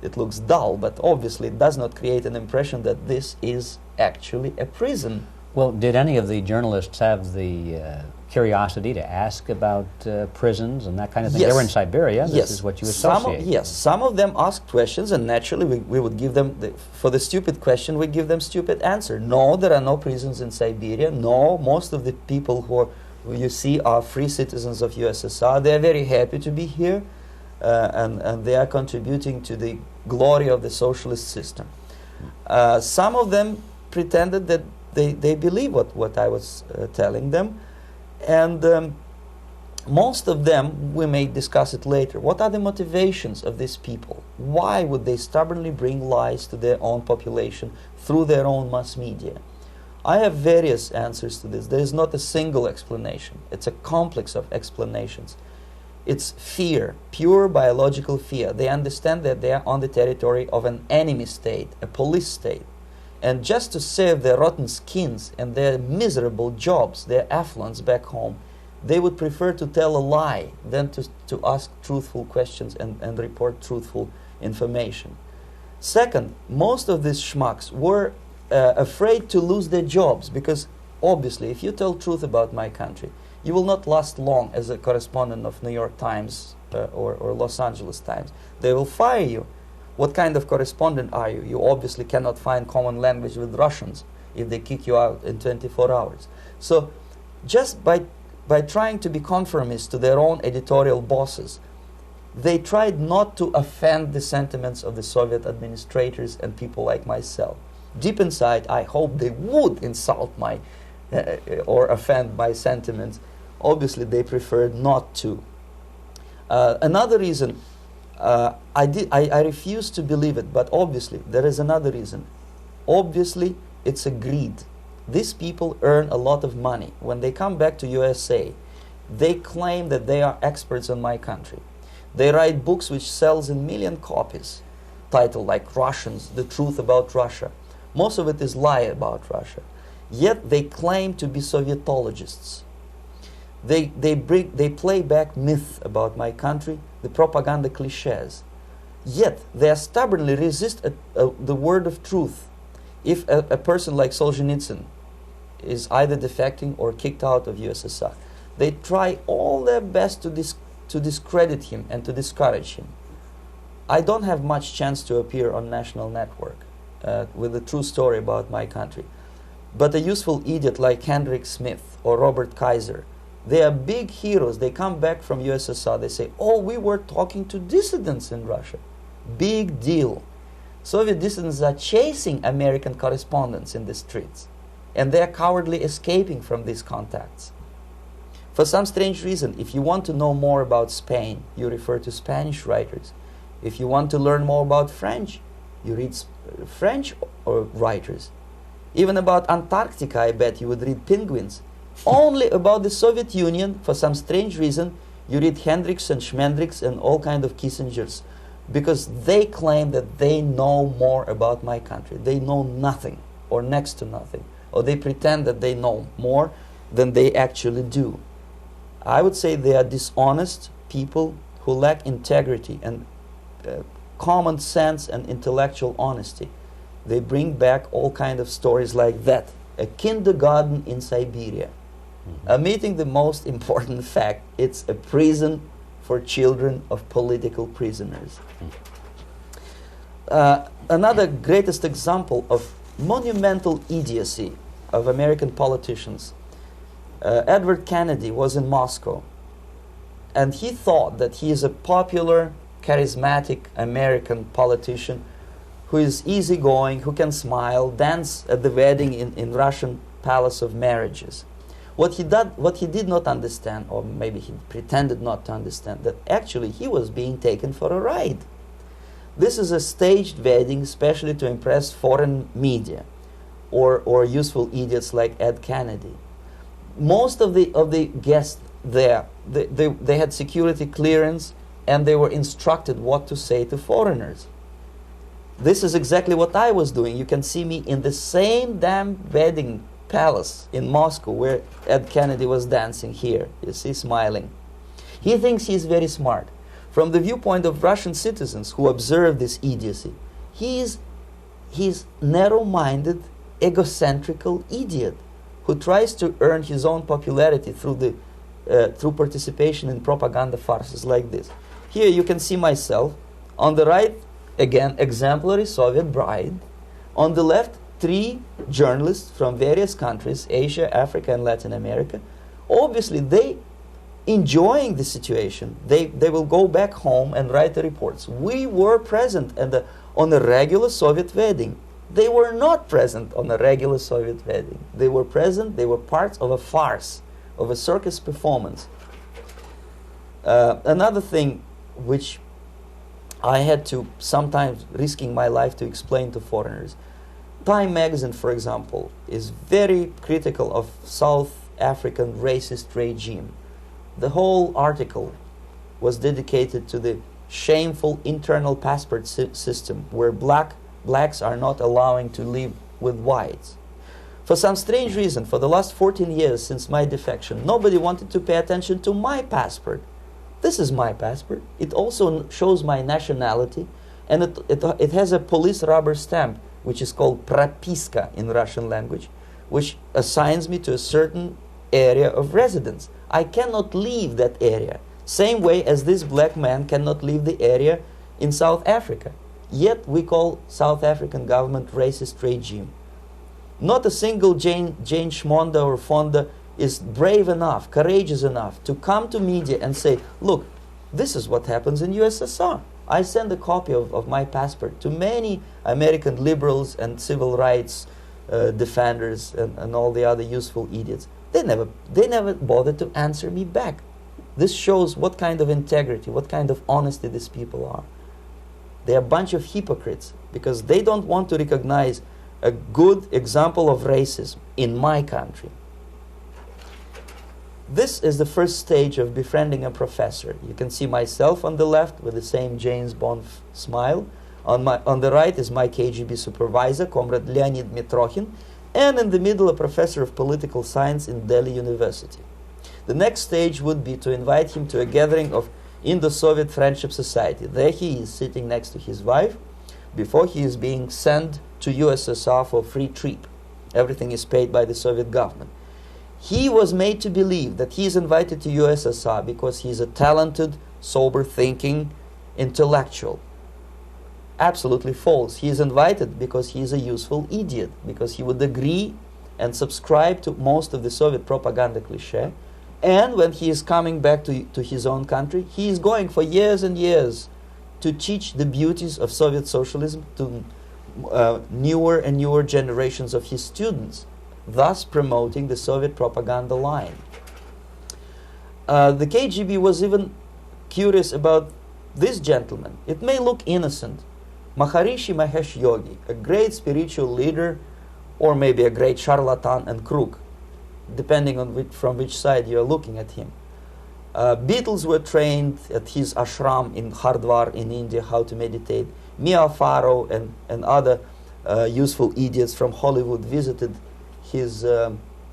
Speaker 1: It looks dull, but obviously it does not create an impression that this is actually a prison.
Speaker 2: Well, did any of the journalists have the curiosity to ask about prisons and that kind of thing?
Speaker 1: Yes.
Speaker 2: They were in Siberia. This
Speaker 1: yes.
Speaker 2: is what you associate.
Speaker 1: Yes, some of them asked questions, and naturally we would give them, for the stupid question, we give them stupid answer. No, there are no prisons in Siberia. No, most of the people who you see are free citizens of USSR. They are very happy to be here, and they are contributing to the glory of the socialist system. Some of them pretended that they believe what I was telling them, and most of them, we may discuss it later, what are the motivations of these people? Why would they stubbornly bring lies to their own population through their own mass media? I have various answers to this. There is not a single explanation. It's a complex of explanations. It's fear, pure biological fear. They understand that they are on the territory of an enemy state, a police state. And just to save their rotten skins and their miserable jobs, their affluence back home, they would prefer to tell a lie than to ask truthful questions and report truthful information. Second, most of these schmucks were afraid to lose their jobs, because obviously if you tell truth about my country, you will not last long as a correspondent of New York Times or Los Angeles Times. They will fire you. What kind of correspondent are you? You obviously cannot find common language with Russians if they kick you out in 24 hours. So just by trying to be conformist to their own editorial bosses, they tried not to offend the sentiments of the Soviet administrators and people like myself. Deep inside, I hope they would insult my or offend my sentiments. Obviously, they preferred not to. Another reason, I refuse to believe it, but obviously there is another reason. Obviously, it's a greed. These people earn a lot of money. When they come back to USA, they claim that they are experts on my country. They write books which sells in million copies, titled like Russians, The Truth About Russia. Most of it is lie about Russia. Yet they claim to be Sovietologists. They play back myth about my country, the propaganda cliches. Yet they stubbornly resist the word of truth. If a person like Solzhenitsyn is either defecting or kicked out of USSR, they try all their best to discredit him and to discourage him. I don't have much chance to appear on national network with a true story about my country. But a useful idiot like Hendrik Smith or Robert Kaiser, they are big heroes. They come back from USSR. They say, oh, we were talking to dissidents in Russia. Big deal. Soviet dissidents are chasing American correspondents in the streets, and they are cowardly escaping from these contacts. For some strange reason, if you want to know more about Spain, you refer to Spanish writers. If you want to learn more about French, you read French writers. Even about Antarctica, I bet you would read Penguins. Only about the Soviet Union, for some strange reason, you read Hendricks and Schmendricks and all kind of Kissingers, because they claim that they know more about my country. They know nothing, or next to nothing, or they pretend that they know more than they actually do. I would say they are dishonest people who lack integrity and common sense and intellectual honesty. They bring back all kind of stories like that. A kindergarten in Siberia. Omitting the most important fact, it's a prison for children of political prisoners. Another greatest example of monumental idiocy of American politicians. Edward Kennedy was in Moscow, and he thought that he is a popular, charismatic American politician who is easygoing, who can smile, dance at the wedding in Russian Palace of Marriages. What he did not understand, or maybe he pretended not to understand, that actually he was being taken for a ride. This is a staged wedding, especially to impress foreign media or useful idiots like Ed Kennedy. Most of the guests there, they had security clearance, and they were instructed what to say to foreigners. This is exactly what I was doing. You can see me in the same damn wedding palace in Moscow where Ed Kennedy was dancing here. You see, smiling. He thinks he's very smart. From the viewpoint of Russian citizens who observe this idiocy, he's narrow-minded, egocentrical idiot who tries to earn his own popularity through participation in propaganda farces like this. Here you can see myself. On the right, again, exemplary Soviet bride. On the left, 3 journalists from various countries, Asia, Africa, and Latin America. Obviously, they enjoying the situation. They will go back home and write the reports. We were present on a regular Soviet wedding. They were not present on a regular Soviet wedding. They were present, they were parts of a farce, of a circus performance. Another thing which I had to sometimes risking my life to explain to foreigners. Time magazine, for example, is very critical of South African racist regime. The whole article was dedicated to the shameful internal passport system where blacks are not allowing to live with whites. For some strange reason, for the last 14 years since my defection, nobody wanted to pay attention to my passport. This is my passport. It also shows my nationality, and it has a police rubber stamp, which is called propiska in Russian language, which assigns me to a certain area of residence. I cannot leave that area, same way as this black man cannot leave the area in South Africa. Yet we call South African government racist regime. Not a single Jane Schmonda or Fonda is brave enough, courageous enough to come to media and say, look, this is what happens in USSR. I send a copy of my passport to many American liberals and civil rights defenders and all the other useful idiots. They never bothered to answer me back. This shows what kind of integrity, what kind of honesty these people are. They're a bunch of hypocrites because they don't want to recognize a good example of racism in my country. This is the first stage of befriending a professor. You can see myself on the left with the same James Bond smile. On the right is my KGB supervisor, Comrade Leonid Mitrokhin, and in the middle a professor of political science in Delhi University. The next stage would be to invite him to a gathering of Indo-Soviet Friendship Society. There he is sitting next to his wife before he is being sent to USSR for a free trip. Everything is paid by the Soviet government. He was made to believe that he is invited to USSR because he is a talented, sober-thinking intellectual. Absolutely false. He is invited because he is a useful idiot, because he would agree and subscribe to most of the Soviet propaganda cliché. And when he is coming back to his own country, he is going for years and years to teach the beauties of Soviet socialism to newer and newer generations of his students, thus promoting the Soviet propaganda line. The KGB was even curious about this gentleman. It may look innocent. Maharishi Mahesh Yogi, a great spiritual leader, or maybe a great charlatan and crook, depending on from which side you are looking at him. Beatles were trained at his ashram in Hardwar in India how to meditate. Mia Farrow and other useful idiots from Hollywood visited his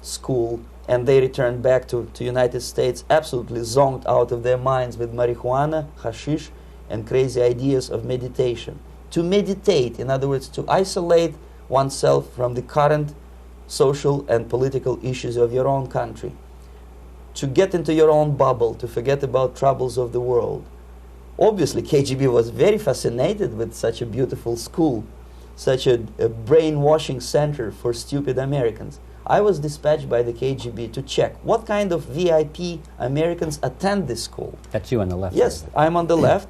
Speaker 1: school, and they returned back to United States absolutely zonked out of their minds with marijuana, hashish, and crazy ideas of meditation. To meditate, in other words, to isolate oneself from the current social and political issues of your own country. To get into your own bubble, to forget about troubles of the world. Obviously, KGB was very fascinated with such a beautiful school, such a brainwashing center for stupid Americans. I was dispatched by the KGB to check what kind of VIP Americans attend this school.
Speaker 2: That's you on the left.
Speaker 1: Yes, I'm on the left.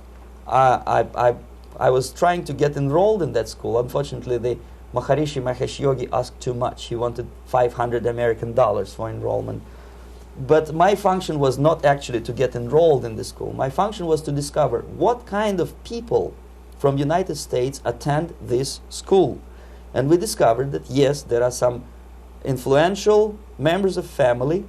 Speaker 1: I was trying to get enrolled in that school. Unfortunately, the Maharishi Mahesh Yogi asked too much. He wanted $500 American for enrollment. But my function was not actually to get enrolled in the school. My function was to discover what kind of people from United States attend this school. And we discovered that, yes, there are some influential members of family,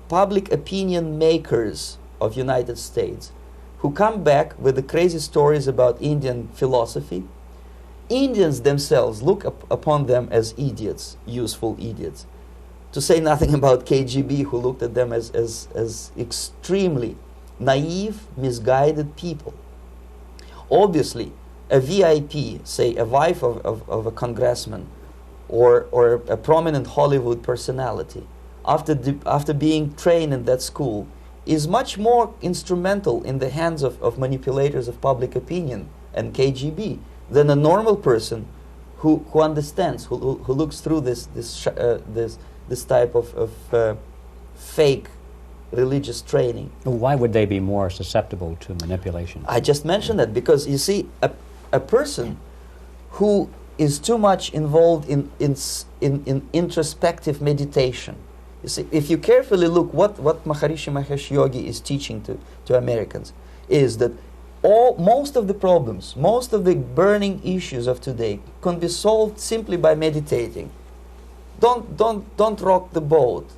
Speaker 1: public opinion makers of United States, who come back with the crazy stories about Indian philosophy. Indians themselves look upon them as idiots, useful idiots. To say nothing about KGB, who looked at them as extremely naive, misguided people. Obviously, a VIP, say a wife of a congressman, or a prominent Hollywood personality, after being trained in that school, is much more instrumental in the hands of manipulators of public opinion and KGB than a normal person who understands, who looks through this type of fake religious training.
Speaker 2: Why would they be more susceptible to manipulation?
Speaker 1: I just mentioned that because, you see, a person who is too much involved in introspective meditation. You see, if you carefully look what Maharishi Mahesh Yogi is teaching to Americans, is that most of the problems, most of the burning issues of today can be solved simply by meditating. Don't rock the boat.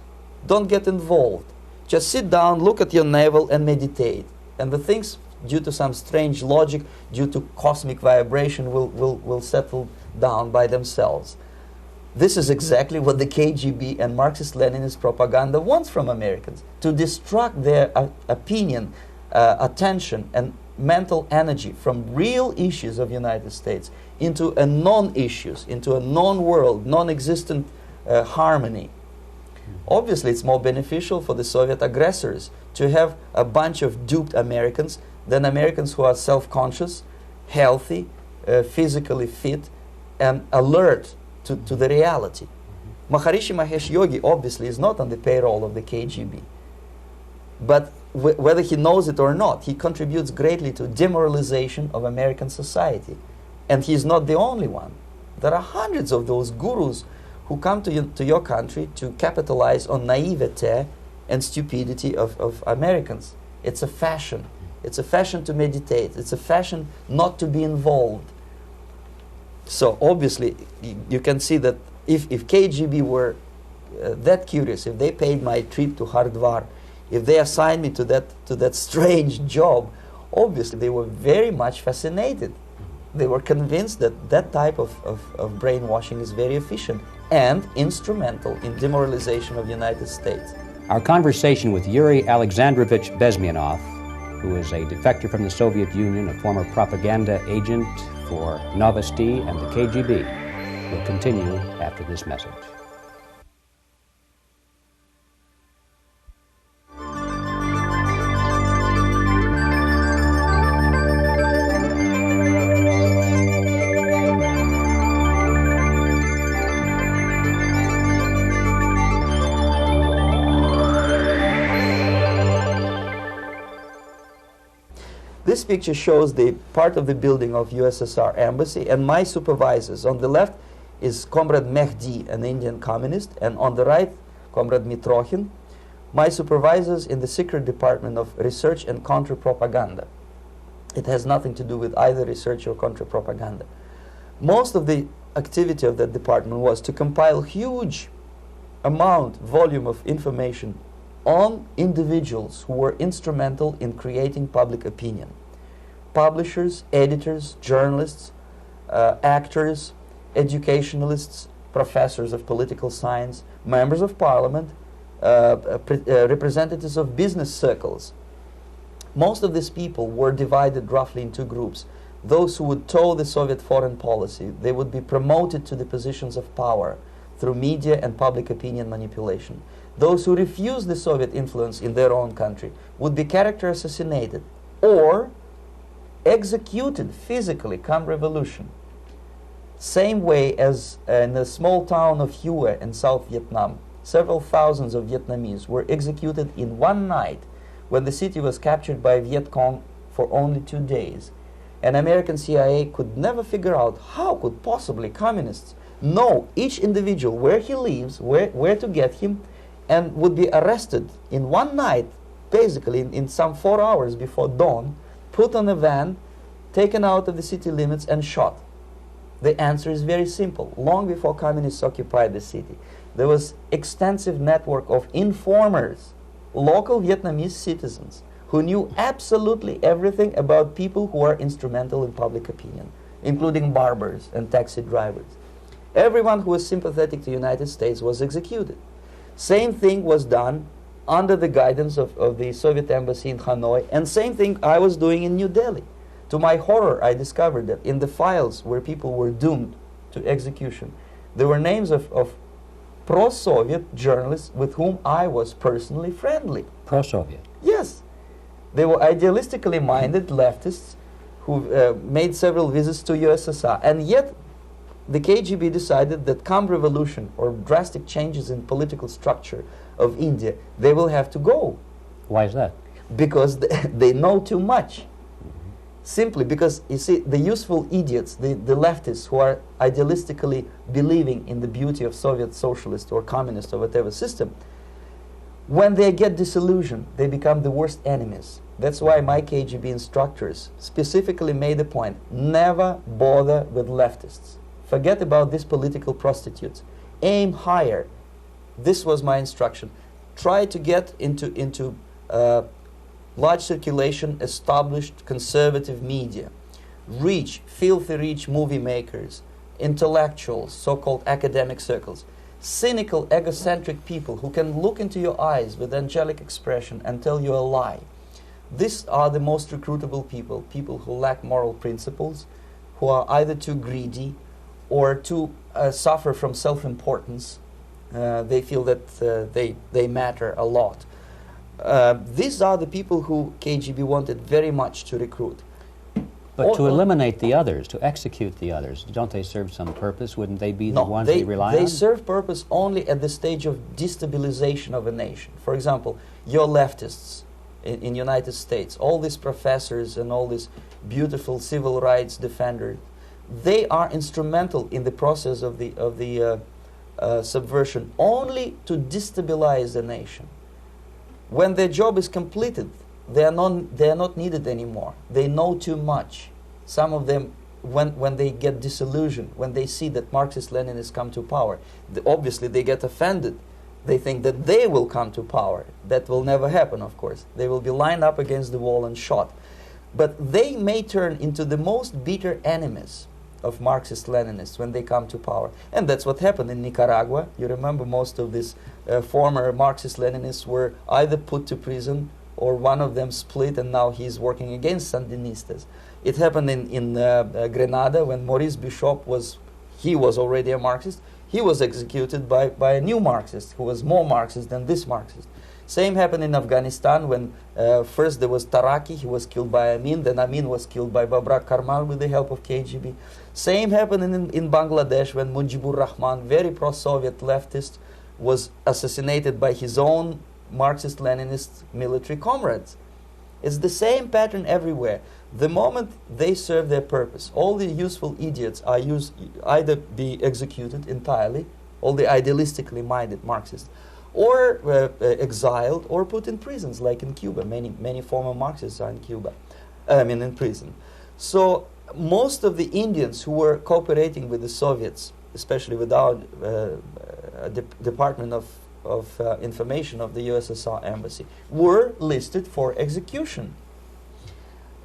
Speaker 1: Don't get involved. Just sit down, look at your navel, and meditate. And the things, due to some strange logic, due to cosmic vibration, will settle down by themselves. This is exactly what the KGB and Marxist-Leninist propaganda wants from Americans, to distract their opinion, attention, and mental energy from real issues of United States into a non-issues, into a non-world, non-existent harmony. Obviously, it's more beneficial for the Soviet aggressors to have a bunch of duped Americans than Americans who are self-conscious, healthy, physically fit, and alert to the reality. Maharishi Mahesh Yogi obviously is not on the payroll of the KGB. But whether he knows it or not, he contributes greatly to demoralization of American society. And he's not the only one. There are hundreds of those gurus who come to your country to capitalize on naivete and stupidity of Americans. It's a fashion. It's a fashion to meditate. It's a fashion not to be involved. So obviously, you can see that if KGB were that curious, if they paid my trip to Hardwar, if they assigned me to that strange job, obviously they were very much fascinated. They were convinced that that type of brainwashing is very efficient and instrumental in demoralization of the United States.
Speaker 2: Our conversation with Yuri Alexandrovich Bezmenov, who is a defector from the Soviet Union, a former propaganda agent for Novosti and the KGB, will continue after this message.
Speaker 1: This picture shows the part of the building of USSR embassy and my supervisors. On the left is Comrade Mehdi, an Indian communist, and on the right, Comrade Mitrokhin, my supervisors in the secret department of research and counter-propaganda. It has nothing to do with either research or counter-propaganda. Most of the activity of that department was to compile huge volume of information on individuals who were instrumental in creating public opinion. Publishers, editors, journalists, actors, educationalists, professors of political science, members of parliament, representatives of business circles. Most of these people were divided roughly in two groups. Those who would toe the Soviet foreign policy, they would be promoted to the positions of power through media and public opinion manipulation. Those who refused the Soviet influence in their own country would be character assassinated or executed physically come revolution. Same way as in the small town of Hue in South Vietnam, several thousands of Vietnamese were executed in one night when the city was captured by Viet Cong for only 2 days. And American CIA could never figure out how could possibly communists know each individual, where he lives, where to get him, and would be arrested in one night, basically in some 4 hours before dawn, put on a van, taken out of the city limits and shot. The answer is very simple. Long before communists occupied the city, there was extensive network of informers, local Vietnamese citizens, who knew absolutely everything about people who are instrumental in public opinion, including barbers and taxi drivers. Everyone who was sympathetic to the United States was executed. Same thing was done under the guidance of the Soviet embassy in Hanoi, and same thing I was doing in New Delhi. To my horror, I discovered that in the files where people were doomed to execution, there were names of pro-Soviet journalists with whom I was personally friendly.
Speaker 2: Pro-Soviet?
Speaker 1: Yes. They were idealistically minded leftists who made several visits to USSR, and yet the KGB decided that come revolution or drastic changes in political structure of India, they will have to go.
Speaker 2: Why is that?
Speaker 1: Because they know too much. Simply because, you see, the useful idiots, the leftists who are idealistically believing in the beauty of Soviet socialist or communist or whatever system, when they get disillusioned, they become the worst enemies. That's why my KGB instructors specifically made a point, never bother with leftists. Forget about these political prostitutes. Aim higher. This was my instruction. Try to get into large circulation, established conservative media. Rich, filthy rich movie makers, intellectuals, so-called academic circles. Cynical, egocentric people who can look into your eyes with angelic expression and tell you a lie. These are the most recruitable people, people who lack moral principles, who are either too greedy or too suffer from self-importance. They feel that they matter a lot. These are the people who KGB wanted very much to recruit.
Speaker 2: But to eliminate the others, to execute the others, don't they serve some purpose? Wouldn't they be the ones they rely on?
Speaker 1: They serve purpose only at the stage of destabilization of a nation. For example, your leftists in United States, all these professors and all these beautiful civil rights defenders, they are instrumental in the process of the subversion only to destabilize the nation. When their job is completed, they are not needed anymore. They know too much. Some of them, when they get disillusioned, when they see that Marxist-Leninists come to power, obviously they get offended. They think that they will come to power. That will never happen, of course. They will be lined up against the wall and shot. But they may turn into the most bitter enemies of Marxist-Leninists when they come to power. And that's what happened in Nicaragua. You remember most of these former Marxist-Leninists were either put to prison or one of them split, and now he's working against Sandinistas. It happened in Grenada when Maurice Bishop was already a Marxist. He was executed by a new Marxist who was more Marxist than this Marxist. Same happened in Afghanistan when first there was Taraki, he was killed by Amin, then Amin was killed by Babrak Karmal with the help of KGB. Same happened in Bangladesh when Mujibur Rahman, very pro-Soviet leftist, was assassinated by his own Marxist-Leninist military comrades. It's the same pattern everywhere. The moment they serve their purpose, all the useful idiots are either be executed entirely, all the idealistically minded Marxists, or exiled or put in prisons, like in Cuba. Many former Marxists are in Cuba, in prison. So most of the Indians who were cooperating with the Soviets, especially with our Department of Information of the USSR Embassy, were listed for execution.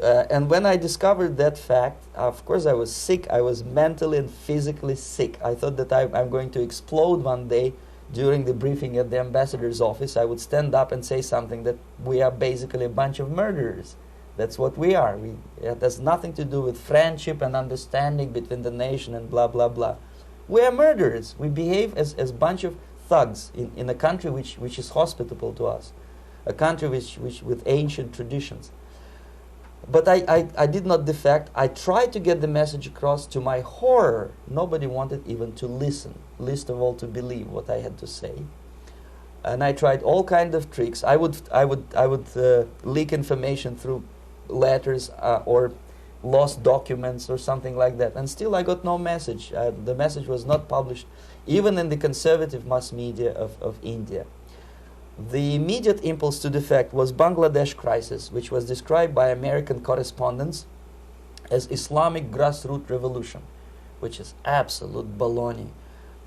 Speaker 1: And when I discovered that fact, of course I was sick. I was mentally and physically sick. I thought that I'm going to explode one day during the briefing at the ambassador's office. I would stand up and say something that we are basically a bunch of murderers. That's what we are. It has nothing to do with friendship and understanding between the nation and blah, blah, blah. We are murderers. We behave as a bunch of thugs in a country which is hospitable to us, a country which with ancient traditions. But I did not defect. I tried to get the message across. To my horror, nobody wanted even to listen, least of all to believe what I had to say. And I tried all kinds of tricks. I would leak information through letters or lost documents or something like that. And still I got no message. The message was not published, even in the conservative mass media of India. The immediate impulse to defect was Bangladesh crisis, which was described by American correspondents as Islamic grassroots revolution, which is absolute baloney.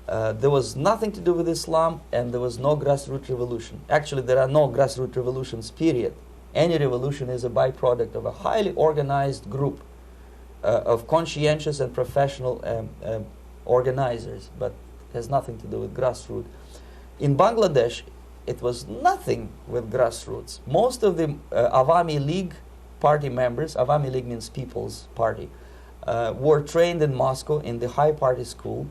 Speaker 1: There was nothing to do with Islam, and there was no grassroots revolution. Actually, there are no grassroots revolutions, period. Any revolution is a byproduct of a highly organized group of conscientious and professional organizers, but has nothing to do with grassroots. In Bangladesh, it was nothing with grassroots. Most of the Awami League party members, Awami League means People's Party, were trained in Moscow in the High Party School.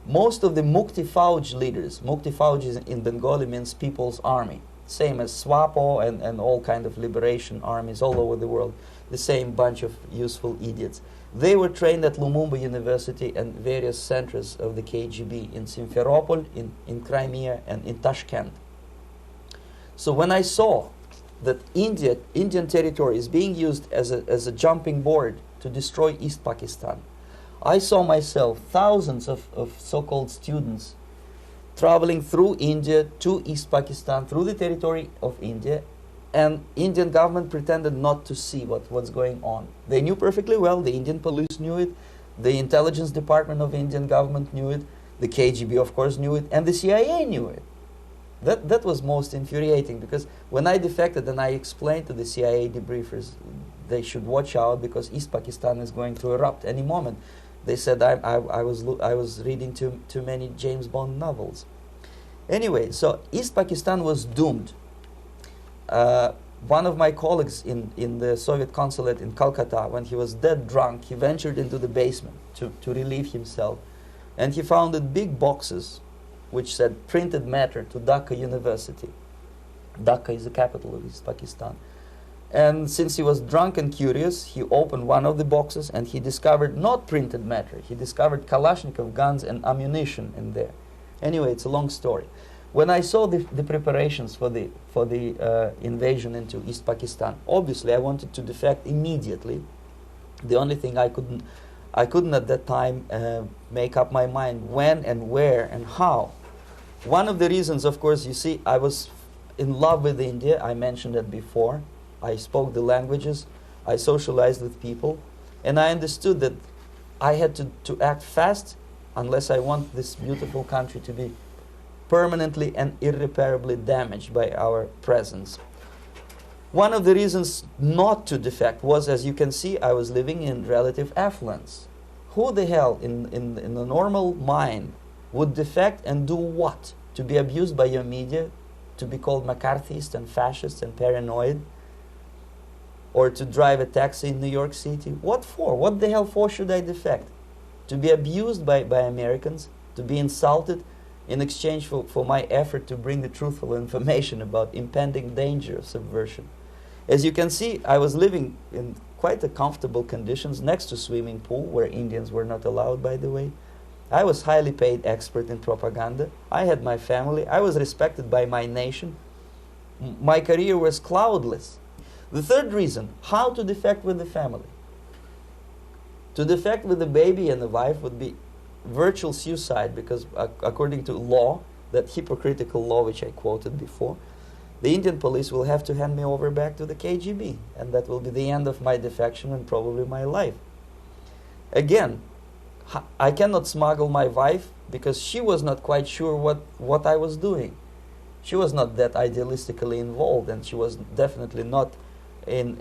Speaker 1: Most of the Mukti Fauj leaders, Mukti Fauj in Bengali means People's Army, same as SWAPO and all kind of liberation armies all over the world, the same bunch of useful idiots. They were trained at Lumumba University and various centers of the KGB in Simferopol, in Crimea, and in Tashkent. So when I saw that Indian territory is being used as a jumping board to destroy East Pakistan, I saw myself thousands of so-called students traveling through India to East Pakistan, through the territory of India, and Indian government pretended not to see what's going on. They knew perfectly well, the Indian police knew it, the intelligence department of the Indian government knew it, the KGB of course knew it, and the CIA knew it. That was most infuriating, because when I defected and I explained to the CIA debriefers they should watch out because East Pakistan is going to erupt any moment, they said I was reading too many James Bond novels. Anyway, so East Pakistan was doomed. One of my colleagues in the Soviet consulate in Calcutta, when he was dead drunk, he ventured into the basement to relieve himself, and he found big boxes which said printed matter to Dhaka University. Dhaka is the capital of East Pakistan. And since he was drunk and curious, he opened one of the boxes and he discovered not printed matter. He discovered Kalashnikov guns and ammunition in there. Anyway, it's a long story. When I saw the preparations for the invasion into East Pakistan, obviously I wanted to defect immediately. The only thing I couldn't at that time make up my mind when and where and how. One of the reasons, of course, you see, I was in love with India. I mentioned it before. I spoke the languages. I socialized with people. And I understood that I had to act fast unless I want this beautiful country to be permanently and irreparably damaged by our presence. One of the reasons not to defect was, as you can see, I was living in relative affluence. Who the hell in a normal mind would defect and do what? To be abused by your media, to be called McCarthyist and fascist and paranoid, or to drive a taxi in New York City? What for? What the hell for should I defect? To be abused by Americans, to be insulted in exchange for my effort to bring the truthful information about impending danger of subversion. As you can see, I was living in quite a comfortable conditions next to swimming pool, where Indians were not allowed, by the way. I was highly paid expert in propaganda. I had my family. I was respected by my nation. My career was cloudless. The third reason, how to defect with the family. To defect with the baby and the wife would be virtual suicide, because according to law, that hypocritical law which I quoted before, the Indian police will have to hand me over back to the KGB, and that will be the end of my defection and probably my life. Again, I cannot smuggle my wife because she was not quite sure what I was doing. She was not that idealistically involved, and she was definitely not in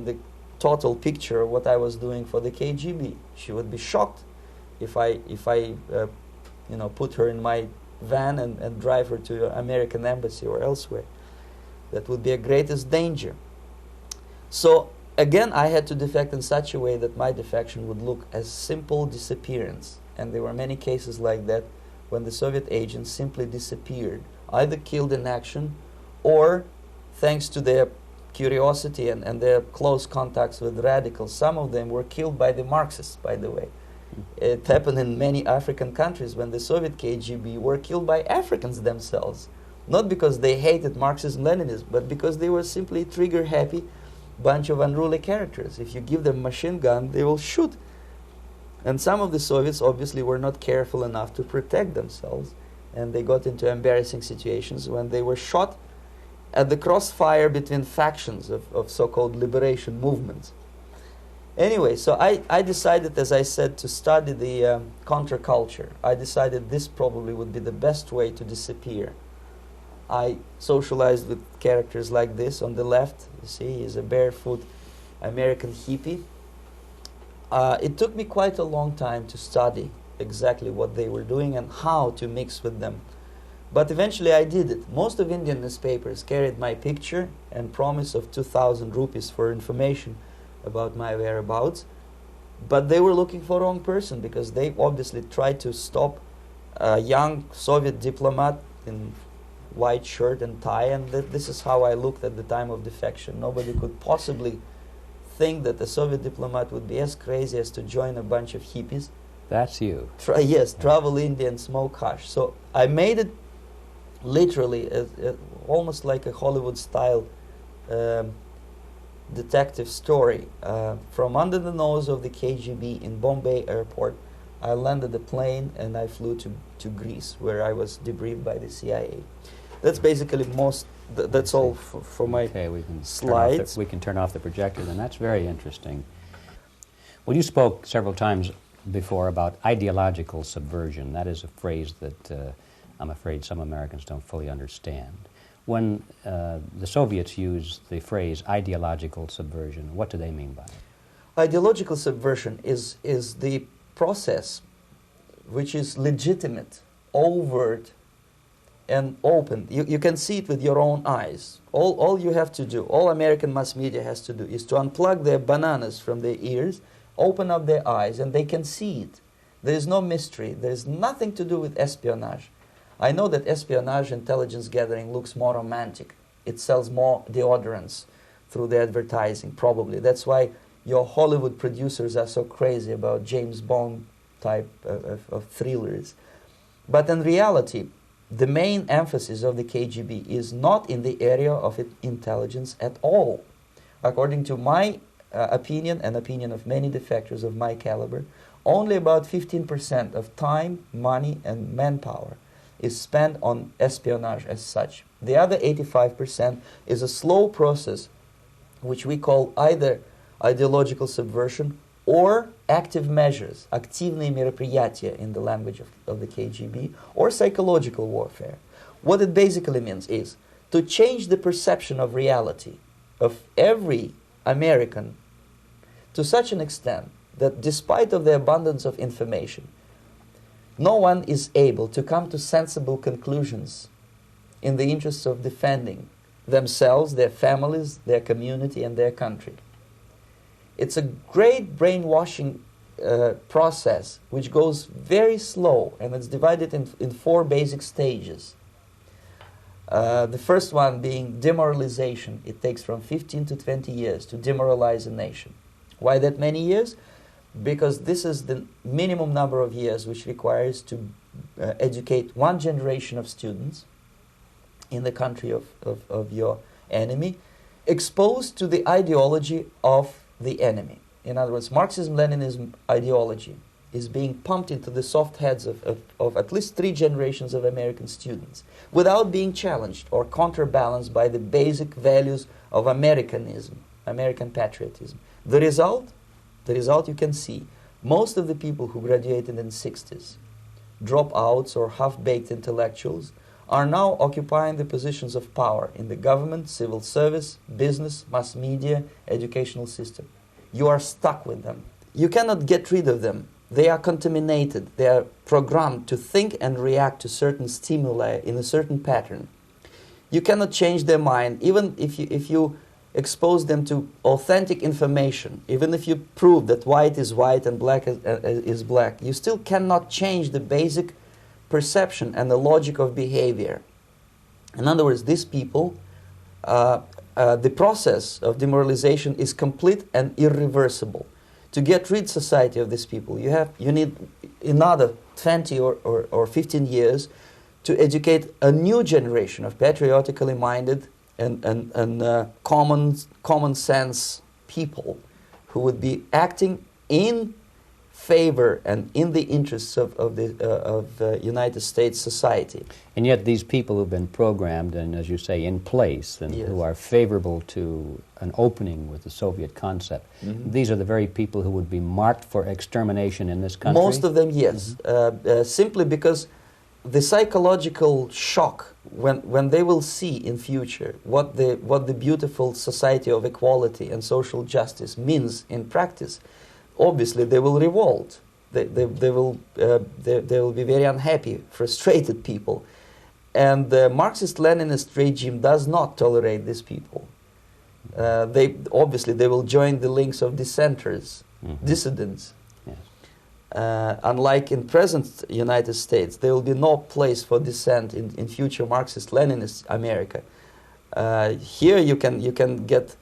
Speaker 1: the total picture of what I was doing for the KGB. She would be shocked if I put her in my van and drive her to the American embassy or elsewhere. That would be a greatest danger. So again, I had to defect in such a way that my defection would look as simple disappearance. And there were many cases like that when the Soviet agents simply disappeared, either killed in action or, thanks to their curiosity and their close contacts with radicals, some of them were killed by the Marxists, by the way. It happened in many African countries when the Soviet KGB were killed by Africans themselves. Not because they hated Marxism-Leninism, but because they were simply trigger-happy bunch of unruly characters. If you give them a machine gun, they will shoot. And some of the Soviets obviously were not careful enough to protect themselves, and they got into embarrassing situations when they were shot at the crossfire between factions of so-called liberation movements. Anyway, so I decided, as I said, to study the counterculture. I decided this probably would be the best way to disappear. I socialized with characters like this. On the left, you see, he's a barefoot American hippie. It took me quite a long time to study exactly what they were doing and how to mix with them. But eventually I did it. Most of Indian newspapers carried my picture and promise of 2,000 rupees for information about my whereabouts. But they were looking for the wrong person, because they obviously tried to stop a young Soviet diplomat in white shirt and tie, and this is how I looked at the time of defection. Nobody could possibly think that a Soviet diplomat would be as crazy as to join a bunch of hippies.
Speaker 2: That's you.
Speaker 1: Travel India and smoke hash. So I made it literally almost like a Hollywood-style detective story. From under the nose of the KGB in Bombay airport, I landed the plane and I flew to Greece, where I was debriefed by the CIA. That's basically that's all for my slides.
Speaker 2: We can turn off the projector then. That's very interesting. Well, you spoke several times before about ideological subversion. That is a phrase that I'm afraid some Americans don't fully understand. When the Soviets use the phrase ideological subversion, what do they mean by it?
Speaker 1: Ideological subversion is the process which is legitimate, overt, and open. You can see it with your own eyes. All you have to do, all American mass media has to do, is to unplug their bananas from their ears, open up their eyes, and they can see it. There is no mystery. There is nothing to do with espionage. I know that espionage intelligence gathering looks more romantic. It sells more deodorants through the advertising, probably. That's why your Hollywood producers are so crazy about James Bond type of thrillers. But in reality, the main emphasis of the KGB is not in the area of intelligence at all. According to my opinion and opinion of many defectors of my caliber, only about 15% of time, money, and manpower is spent on espionage as such. The other 85% is a slow process which we call either ideological subversion or active measures, активные мероприятия in the language of the KGB, or psychological warfare. What it basically means is to change the perception of reality of every American to such an extent that despite of the abundance of information, no one is able to come to sensible conclusions in the interests of defending themselves, their families, their community, and their country. It's a great brainwashing process which goes very slow, and it's divided in 4 basic stages. The first one being demoralization. It takes from 15 to 20 years to demoralize a nation. Why that many years? Because this is the minimum number of years which requires to educate one generation of students in the country of your enemy, exposed to the ideology of the enemy. In other words, Marxism-Leninism ideology is being pumped into the soft heads of at least 3 generations of American students without being challenged or counterbalanced by the basic values of Americanism, American patriotism. The result you can see. Most of the people who graduated in the 60s, dropouts or half-baked intellectuals, are now occupying the positions of power in the government, civil service, business, mass media, educational system. You are stuck with them. You cannot get rid of them. They are contaminated. They are programmed to think and react to certain stimuli in a certain pattern. You cannot change their mind, even if you expose them to authentic information, even if you prove that white is white and black is black. You still cannot change the basic perception and the logic of behavior. In other words, these people, the process of demoralization is complete and irreversible. To get rid society of these people, you need another 20 or 15 years to educate a new generation of patriotically minded and common sense people who would be acting in favor and in the interests of the United States society.
Speaker 2: And yet these people who've been programmed and, as you say, in place and
Speaker 1: Yes.
Speaker 2: who are favorable to an opening with the Soviet concept, these are the very people who would be marked for extermination in this country?
Speaker 1: Most of them, yes. Simply because the psychological shock when they will see in future what the beautiful society of equality and social justice means in practice, obviously they will revolt. They will be very unhappy, frustrated people, and the Marxist-Leninist regime does not tolerate these people. They will join the links of dissenters, dissidents. Unlike in present United States, there will be no place for dissent in future Marxist-Leninist America. Here you can get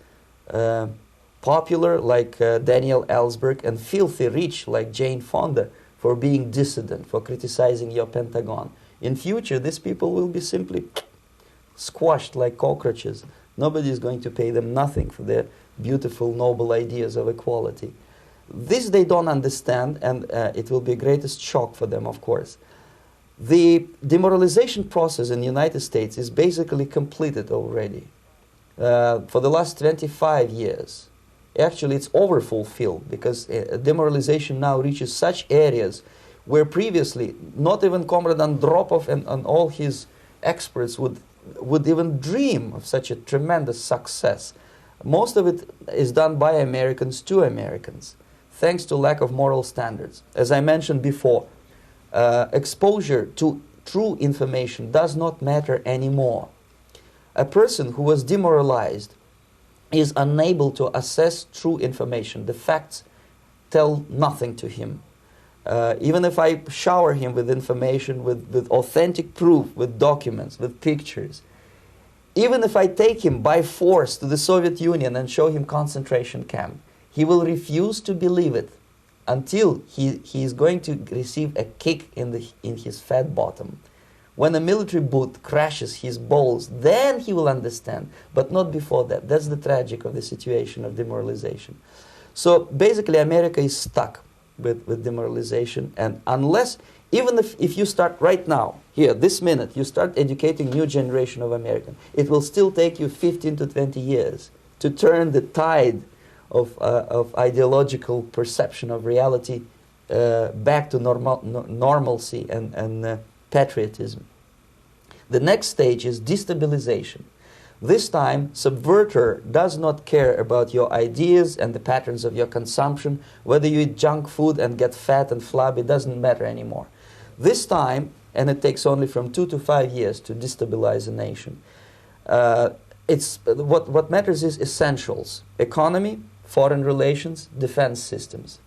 Speaker 1: popular like Daniel Ellsberg and filthy rich like Jane Fonda for being dissident, for criticizing your Pentagon. In future, these people will be simply squashed like cockroaches. Nobody is going to pay them nothing for their beautiful, noble ideas of equality. This they don't understand, and it will be a greatest shock for them, of course. The demoralization process in the United States is basically completed already. For the last 25 years, actually it's overfulfilled, because demoralization now reaches such areas where previously not even Comrade Andropov and all his experts would even dream of such a tremendous success. Most of it is done by Americans to Americans, thanks to lack of moral standards. As I mentioned before, exposure to true information does not matter anymore. A person who was demoralized is unable to assess true information. The facts tell nothing to him. Even if I shower him with information, with authentic proof, with documents, with pictures, even if I take him by force to the Soviet Union and show him concentration camp, he will refuse to believe it until he is going to receive a kick in his fat bottom. When a military boot crashes his balls, then he will understand, but not before that. That's the tragic of the situation of demoralization. So basically America is stuck with demoralization, and unless, even if you start right now, here, this minute, you start educating new generation of Americans, it will still take you 15 to 20 years to turn the tide of ideological perception of reality back to normalcy and patriotism. The next stage is destabilization. This time, subverter does not care about your ideas and the patterns of your consumption. Whether you eat junk food and get fat and flabby, it doesn't matter anymore. This time, and it takes only from 2 to 5 years to destabilize a nation, what matters is essentials: economy, foreign relations, defense systems.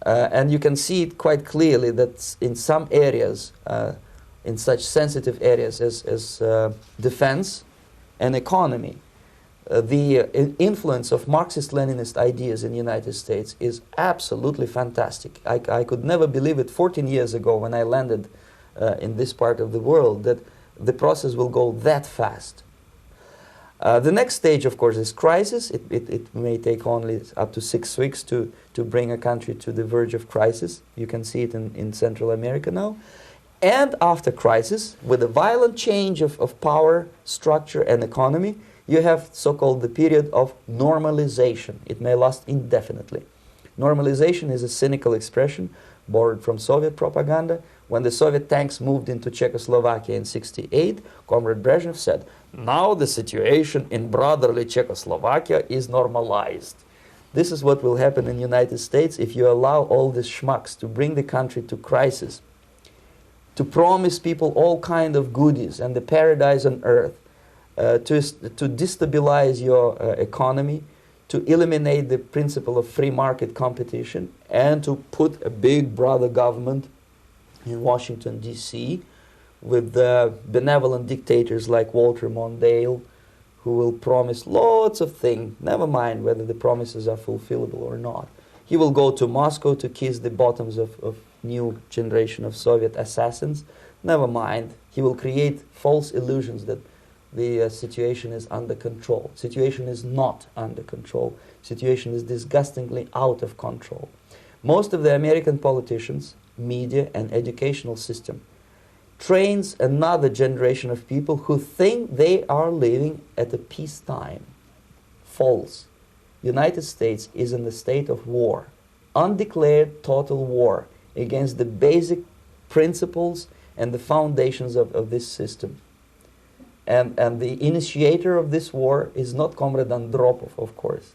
Speaker 1: And you can see it quite clearly that in some areas, in such sensitive areas as defense and economy, the influence of Marxist-Leninist ideas in the United States is absolutely fantastic. I could never believe it 14 years ago when I landed in this part of the world, that the process will go that fast. The next stage, of course, is crisis. It may take only up to 6 weeks to bring a country to the verge of crisis. You can see it in Central America now. And after crisis, with a violent change of power, structure, and economy, you have so-called the period of normalization. It may last indefinitely. Normalization is a cynical expression borrowed from Soviet propaganda. When the Soviet tanks moved into Czechoslovakia in '68, Comrade Brezhnev said, "Now the situation in brotherly Czechoslovakia is normalized." This is what will happen in the United States if you allow all these schmucks to bring the country to crisis, to promise people all kind of goodies and the paradise on earth, to destabilize your economy, to eliminate the principle of free market competition, and to put a big brother government in Washington, D.C., with benevolent dictators like Walter Mondale, who will promise lots of things, never mind whether the promises are fulfillable or not. He will go to Moscow to kiss the bottoms of new generation of Soviet assassins, never mind. He will create false illusions that the situation is under control. Situation is not under control. Situation is disgustingly out of control. Most of the American politicians, media, and educational system trains another generation of people who think they are living at a peacetime. False. United States is in the state of war, undeclared total war against the basic principles and the foundations of this system. And the initiator of this war is not Comrade Andropov, of course.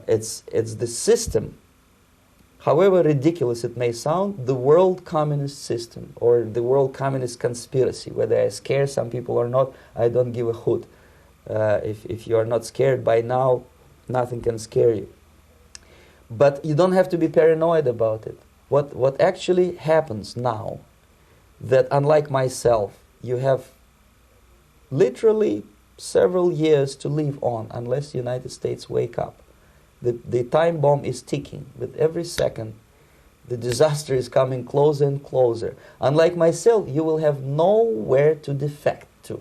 Speaker 1: It's the system. However ridiculous it may sound, the world communist system or the world communist conspiracy, whether I scare some people or not, I don't give a hoot. If you are not scared by now, nothing can scare you. But you don't have to be paranoid about it. What actually happens now, that unlike myself, you have literally several years to live on unless the United States wake up. The time bomb is ticking. With every second, the disaster is coming closer and closer. Unlike myself, you will have nowhere to defect to,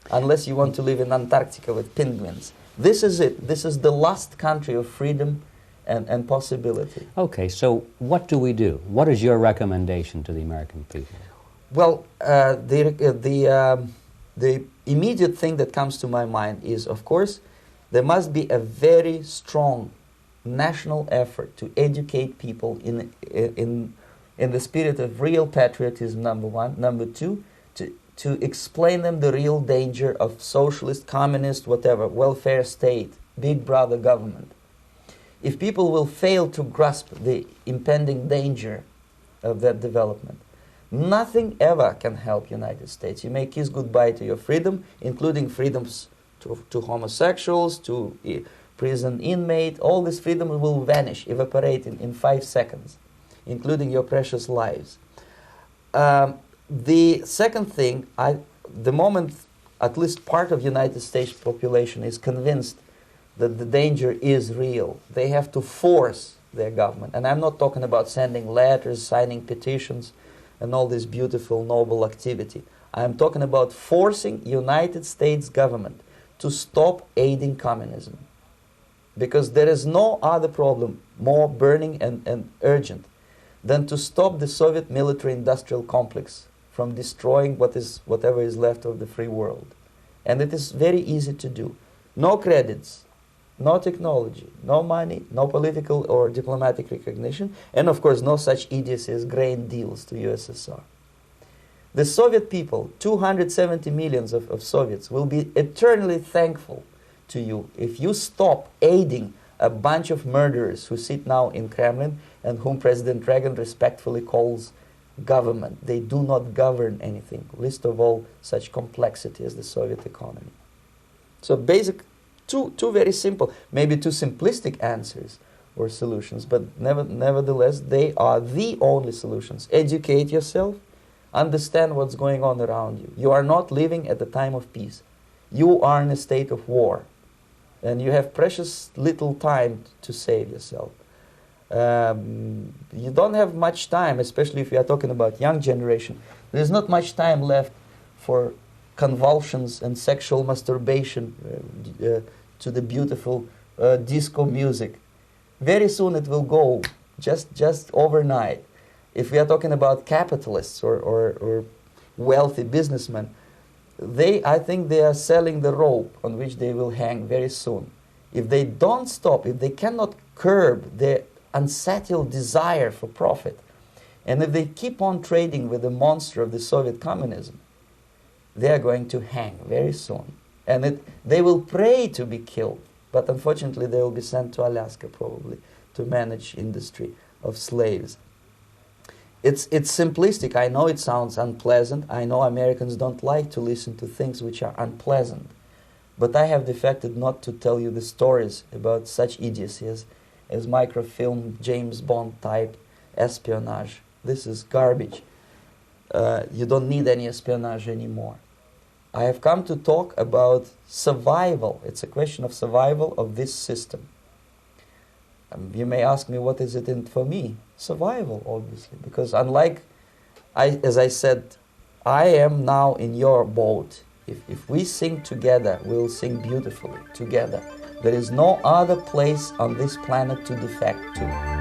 Speaker 1: unless you want to live in Antarctica with penguins. This is it. This is the last country of freedom and possibility.
Speaker 2: Okay, so what do we do? What is your recommendation to the American people?
Speaker 1: Well, the immediate thing that comes to my mind is, of course, there must be a very strong national effort to educate people in the spirit of real patriotism, number one. Number two, to explain them the real danger of socialist, communist, whatever, welfare state, big brother government. If people will fail to grasp the impending danger of that development, nothing ever can help United States. You may kiss goodbye to your freedom, including freedoms to homosexuals, to prison inmate. All this freedom will vanish, evaporate in 5 seconds, including your precious lives. The second thing, the moment at least part of United States population is convinced that the danger is real, they have to force their government. And I'm not talking about sending letters, signing petitions, and all this beautiful, noble activity. I'm talking about forcing United States government to stop aiding communism. Because there is no other problem more burning and urgent than to stop the Soviet military-industrial complex from destroying whatever is left of the free world. And it is very easy to do. No credits, no technology, no money, no political or diplomatic recognition, and of course no such idiocy as grain deals to USSR. The Soviet people, 270 millions of Soviets, will be eternally thankful to you if you stop aiding a bunch of murderers who sit now in Kremlin and whom President Reagan respectfully calls government. They do not govern anything, least of all such complexity as the Soviet economy. So basic, two very simple, maybe two simplistic answers or solutions, but nevertheless they are the only solutions. Educate yourself, understand what's going on around you. You are not living at the time of peace. You are in a state of war, and you have precious little time to save yourself. You don't have much time, especially if you are talking about young generation. There's not much time left for convulsions and sexual masturbation to the beautiful disco music. Very soon it will go, just overnight. If we are talking about capitalists or wealthy businessmen, I think they are selling the rope on which they will hang very soon. If they don't stop, if they cannot curb their unsettled desire for profit, and if they keep on trading with the monster of the Soviet communism, they are going to hang very soon. And they will pray to be killed, but unfortunately they will be sent to Alaska probably to manage industry of slaves. It's simplistic. I know it sounds unpleasant. I know Americans don't like to listen to things which are unpleasant. But I have defected not to tell you the stories about such idiocy as microfilm, James Bond type espionage. This is garbage. You don't need any espionage anymore. I have come to talk about survival. It's a question of survival of this system. You may ask me, what is it in for me? Survival, obviously, because unlike, as I said, I am now in your boat. If we sing together, we'll sing beautifully together. There is no other place on this planet to defect to.